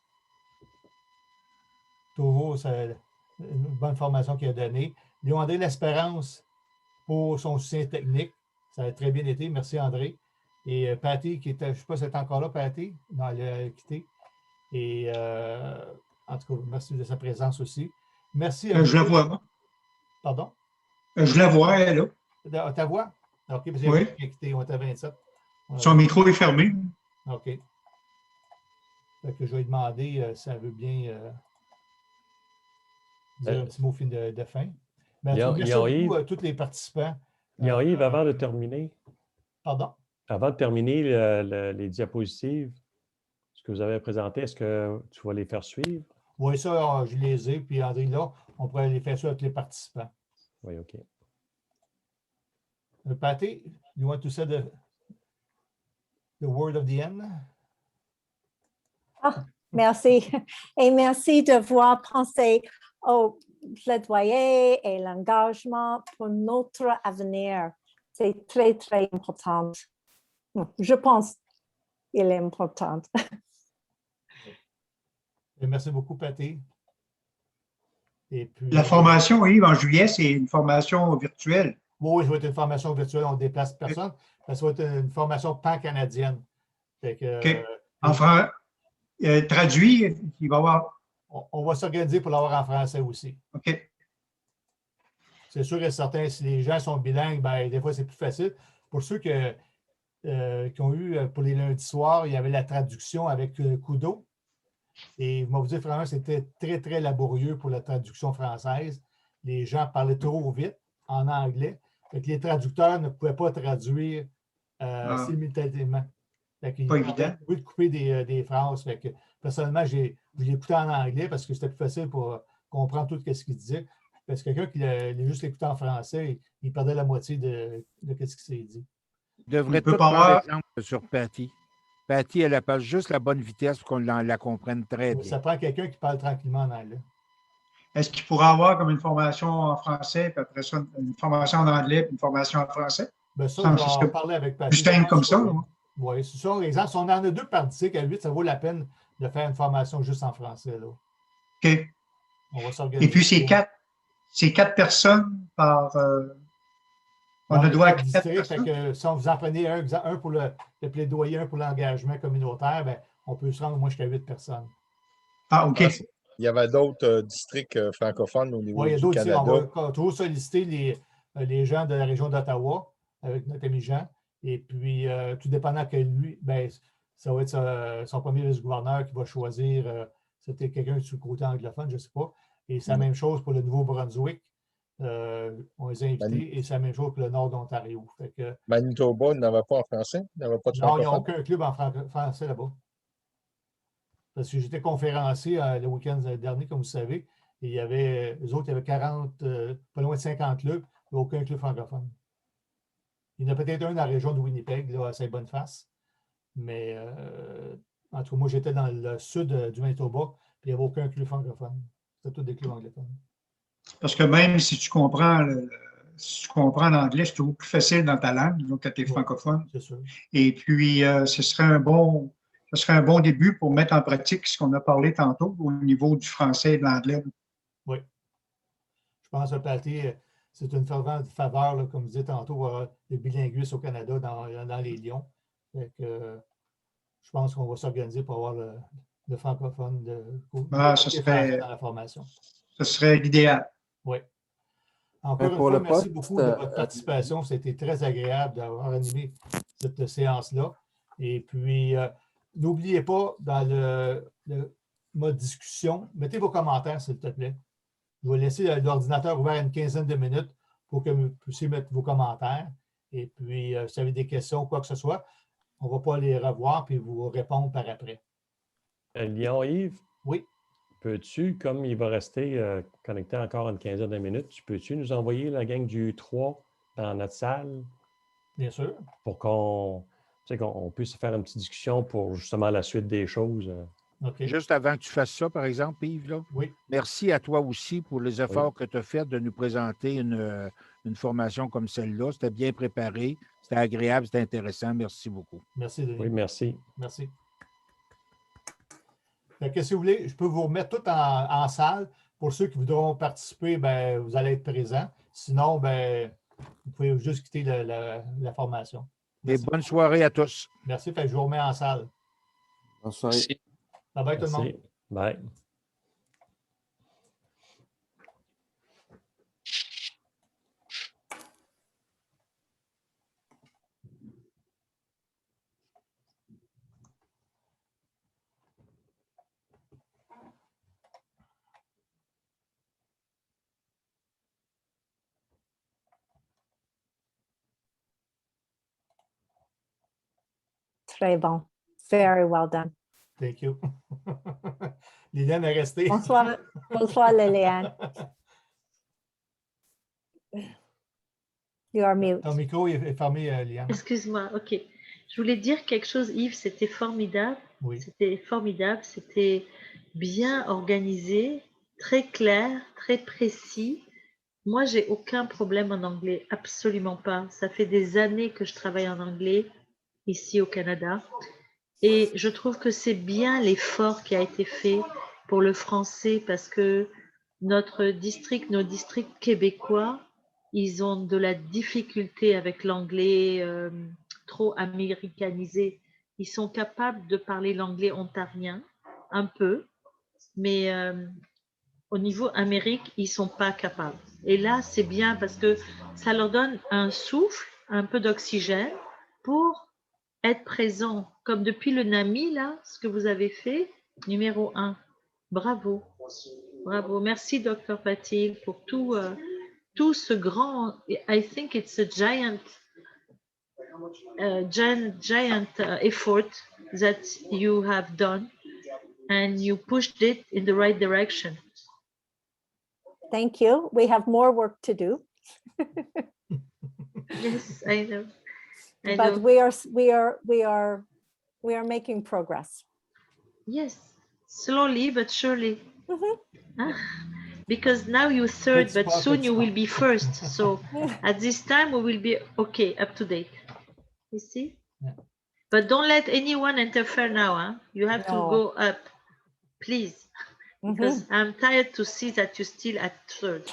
toujours une bonne formation qu'il a donnée. Léon André L'Espérance pour son soutien technique. Ça a très bien été. Merci, André. Et Patty, qui était, je ne sais pas si elle est encore là, Patty. Non, elle a quitté. Et en tout cas, merci de sa présence aussi. Merci à vous. Je la vois. Pardon? Je la vois, elle, là. Ta voix? OK, parce oui. Qui a quitté, on était à 27. Son micro est fermé. OK. Fait que je vais lui demander si elle veut bien dire un petit mot de fin. Merci beaucoup à tous les participants. Yves, avant de terminer. Pardon? Avant de terminer les diapositives, ce que vous avez présenté, est-ce que tu vas les faire suivre? Oui, ça, je les ai. Puis André, là, on pourrait les faire suivre avec les participants. Oui, OK. Patty, you want to say the word of the end? Ah, merci. Et merci de voir penser au plaidoyer et l'engagement pour notre avenir. C'est très, très important. Je pense qu'il est important. Et merci beaucoup, Patty. Et puis, la formation, Yves, en juillet, c'est une formation virtuelle. Oui, ça va être une formation virtuelle, on ne déplace personne. Ça va être une formation pan-canadienne. Okay. Enfin, traduit, il va y avoir. On va s'organiser pour l'avoir en français aussi. OK. C'est sûr et certain, si les gens sont bilingues, des fois, c'est plus facile. Pour ceux qui ont eu, pour les lundis soirs, il y avait la traduction avec Kudo. Et je vais vous dire, vraiment, c'était très, très laborieux pour la traduction française. Les gens parlaient trop vite en anglais. Fait que les traducteurs ne pouvaient pas traduire simultanément. Pas évident. De couper des phrases. Fait que, personnellement, je l'ai écouté en anglais parce que c'était plus facile pour comprendre tout ce qu'il disait. Parce que quelqu'un qui l'a juste écouté en français, il perdait la moitié de ce qui s'est dit. Devrait tout prendre exemple sur Patty. Patty, elle appelle juste la bonne vitesse pour qu'on la comprenne très bien. Ça prend quelqu'un qui parle tranquillement en anglais. Est-ce qu'il pourra avoir comme une formation en français, puis après ça, une formation en anglais, puis une formation en français? Bien, ça, on va en parler avec Patty. Plus simple comme ça. Oui, c'est ça. Exemple, si on en a 2 par 10 à 8, ça vaut la peine de faire une formation juste en français. Là. OK. On va s'organiser. Et puis, c'est 4 personnes par... on a droit à 4 personnes. Que, si on vous en prenez un pour le plaidoyer, un pour l'engagement communautaire, bien, on peut se rendre au moins jusqu'à 8 personnes. Ah, OK. Il y avait d'autres districts francophones au niveau du Canada. On va toujours solliciter les gens de la région d'Ottawa avec notre ami Jean. Et puis, tout dépendant que lui, ben, ça va être son premier vice-gouverneur qui va choisir. C'était quelqu'un sur le côté anglophone, je ne sais pas. Et c'est la même chose pour le Nouveau-Brunswick. On les a invités. Et c'est la même chose pour le nord d'Ontario. Manitoba n'avait pas en français? Non, il n'y a aucun club en français là-bas. Parce que j'étais conférencier le week-end dernier, comme vous savez, et il y avait, eux autres, il y avait 40, pas loin de 50 clubs, mais aucun club francophone. Il y en a peut-être un dans la région de Winnipeg, là, à Saint-Boniface, mais en tout cas, moi, j'étais dans le sud du Manitoba, puis il n'y avait aucun club francophone. C'était tous des clubs anglophones. Parce que même si tu comprends l'anglais, c'est toujours plus facile dans ta langue, donc quand tu es francophone. C'est sûr. Et puis, ce serait un bon début pour mettre en pratique ce qu'on a parlé tantôt au niveau du français et de l'anglais. Oui. Je pense que Patty, c'est une fervente faveur, là, comme vous disiez tantôt, le bilinguisme au Canada dans les Lions. Fait que, je pense qu'on va s'organiser pour avoir le francophone dans la formation. Ce serait l'idéal. Oui. Encore une fois, merci beaucoup de votre participation. C'était très agréable d'avoir animé cette séance-là. Et puis, n'oubliez pas, dans le mode discussion, mettez vos commentaires, s'il te plaît. Je vais laisser l'ordinateur ouvert une quinzaine de minutes pour que vous puissiez mettre vos commentaires. Et puis, si vous avez des questions, quoi que ce soit, on ne va pas les revoir puis vous répondre par après. Yves? Oui. Peux-tu, comme il va rester connecté encore une quinzaine de minutes, peux-tu nous envoyer la gang du 3 dans notre salle? Bien sûr. Pour qu'on puisse faire une petite discussion pour justement la suite des choses. Okay. Juste avant que tu fasses ça, par exemple, Yves, là, oui. Merci à toi aussi pour les efforts que tu as faits de nous présenter une formation comme celle-là. C'était bien préparé, c'était agréable, c'était intéressant. Merci beaucoup. Merci, Denis. Oui, merci. Merci. Si vous voulez, je peux vous remettre tout en salle. Pour ceux qui voudront participer, ben, vous allez être présents. Sinon, ben, vous pouvez juste quitter la formation. Merci. Et bonne soirée à tous. Merci. Je vous remets en salle. Bonne soirée. Bye bye tout le monde. Bye. Très bon. Very well done. Thank you. Liliane est restée. Bonsoir. Bonsoir, Liliane. You are mute. Ton micro est fermé, Liliane. Excuse-moi, OK. Je voulais dire quelque chose, Yves, c'était formidable. Oui. C'était formidable, c'était bien organisé, très clair, très précis. Moi, j'ai aucun problème en anglais, absolument pas. Ça fait des années que je travaille en anglais ici au Canada. Et je trouve que c'est bien l'effort qui a été fait pour le français parce que nos districts québécois, ils ont de la difficulté avec l'anglais trop américanisé. Ils sont capables de parler l'anglais ontarien, un peu, mais au niveau Amérique, ils ne sont pas capables. Et là, c'est bien parce que ça leur donne un souffle, un peu d'oxygène pour être présent. Comme depuis le NAMI, là, ce que vous avez fait, numéro 1. Bravo. Bravo. Merci, Dr. Patil, pour tout ce grand... I think it's a giant giant effort that you have done, and you pushed it in the right direction. Thank you. We have more work to do. Yes, I know. I But know. we are making progress. Yes, slowly but surely. Mhm. Ah, because now you're third, Good but spot, soon good you will spot. be first. So at this time we will be okay, up to date. You see? Yeah. But don't let anyone interfere now. Huh? You have to No. go up, please. Because I'm tired to see that you're still at third.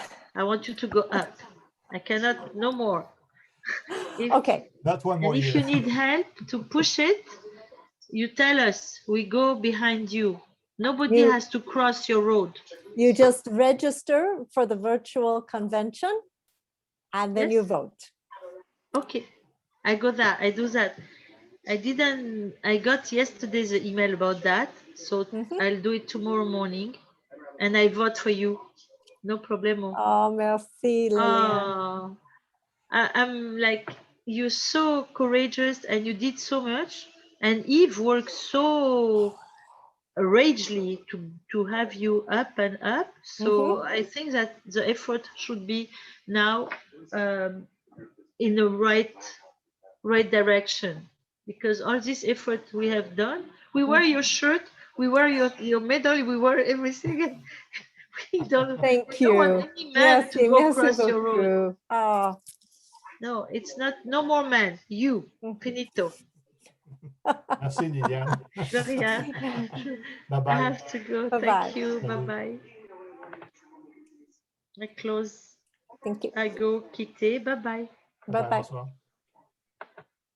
I want you to go up. I cannot, no more. Okay. Not one more And if year. you need help to push it, you tell us. We go behind you. Nobody You- has to cross your road. You just register for the virtual convention and then you Yes. vote. Okay, I got that. I do that. I got yesterday's email about that. So I'll do it tomorrow morning and I vote for you. No problemo. Oh, merci, Liliane. Oh, I'm like, you're so courageous and you did so much. And Eve worked so ragely to have you up and up. So I think that the effort should be now in the right direction, because all this effort we have done, we wear your shirt, we wear your medal, we wear everything. We don't Thank we don't want you. any man to go Merci cross your road. beaucoup. Oh, No, it's not, no more man. You, finito. Merci, Liliane. De rien. Bye-bye. I have to go. Bye-bye. Thank you. Salut. Bye-bye. I close. Thank you. I go quitter. Bye-bye. Bye-bye. Bonsoir.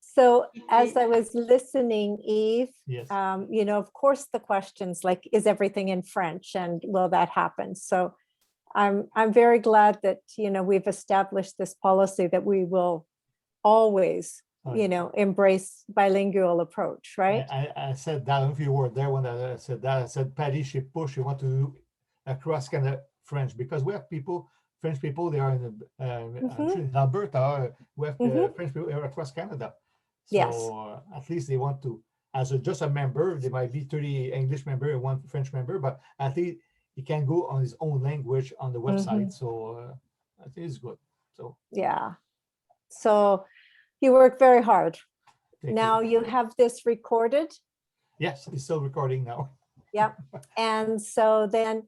So as I was listening, Eve, Yes. you know, of course, the questions like, is everything in French and will that happen? So I'm very glad that, you know, we've established this policy that we will always, you know, embrace bilingual approach, right? I said that, if you were there when I said that, I said, Patty, she pushed, you want to do across Canada French, because we have people, French people, they are in actually in Alberta, we have French people across Canada. So Yes. At least they want to, as just a member, there might be 30 English member and 1 French member, but at least he can go on his own language on the website. So I think it's good. So Yeah. So you work very hard. Thank Now you have this recorded. yes, it's still recording now. Yep. And so then,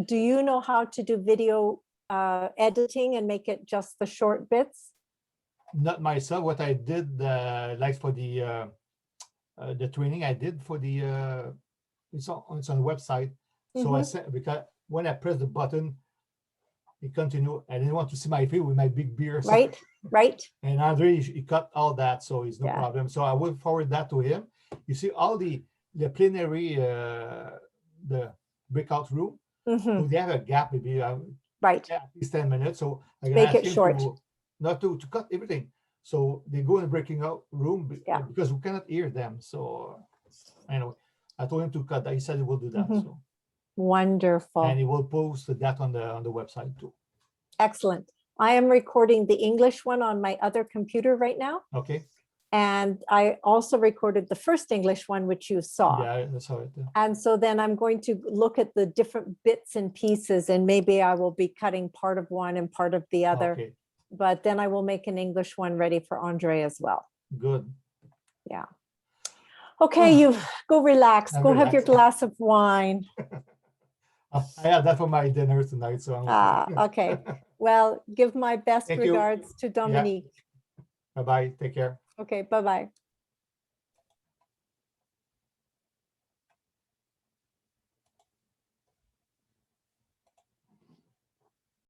do you know how to do video editing and make it just the short bits? Not myself. What I did, like for the training I did for the, it's on the website. So I said, because when I press the button, it continued. I didn't want to see my face with my big beard. So, Right, right. and Andre, he cut all that, so it's no Yeah. problem. So I will forward that to him. You see all the plenary, the breakout room, so they have a gap, maybe right, at least 10 minutes. So I can Make ask it him short. not to cut everything. So they go in the breaking out room because we cannot hear them. So anyway, I told him to cut that. He said he will do that. So Wonderful. and he will post that on the website too. Excellent. I am recording the English one on my other computer right now. Okay. And I also recorded the first English one, which you saw. Yeah, that's how it. And so then I'm going to look at the different bits and pieces, and maybe I will be cutting part of one and part of the other. Okay. But then I will make an English one ready for Andre as well. Good. Yeah. Okay, you go relax. I'm Go have your relaxed. glass of wine. I had that for my dinner tonight. So Okay. Well, give my best Thank you. regards to Dominique. Bye-bye. Take care. Okay, bye-bye.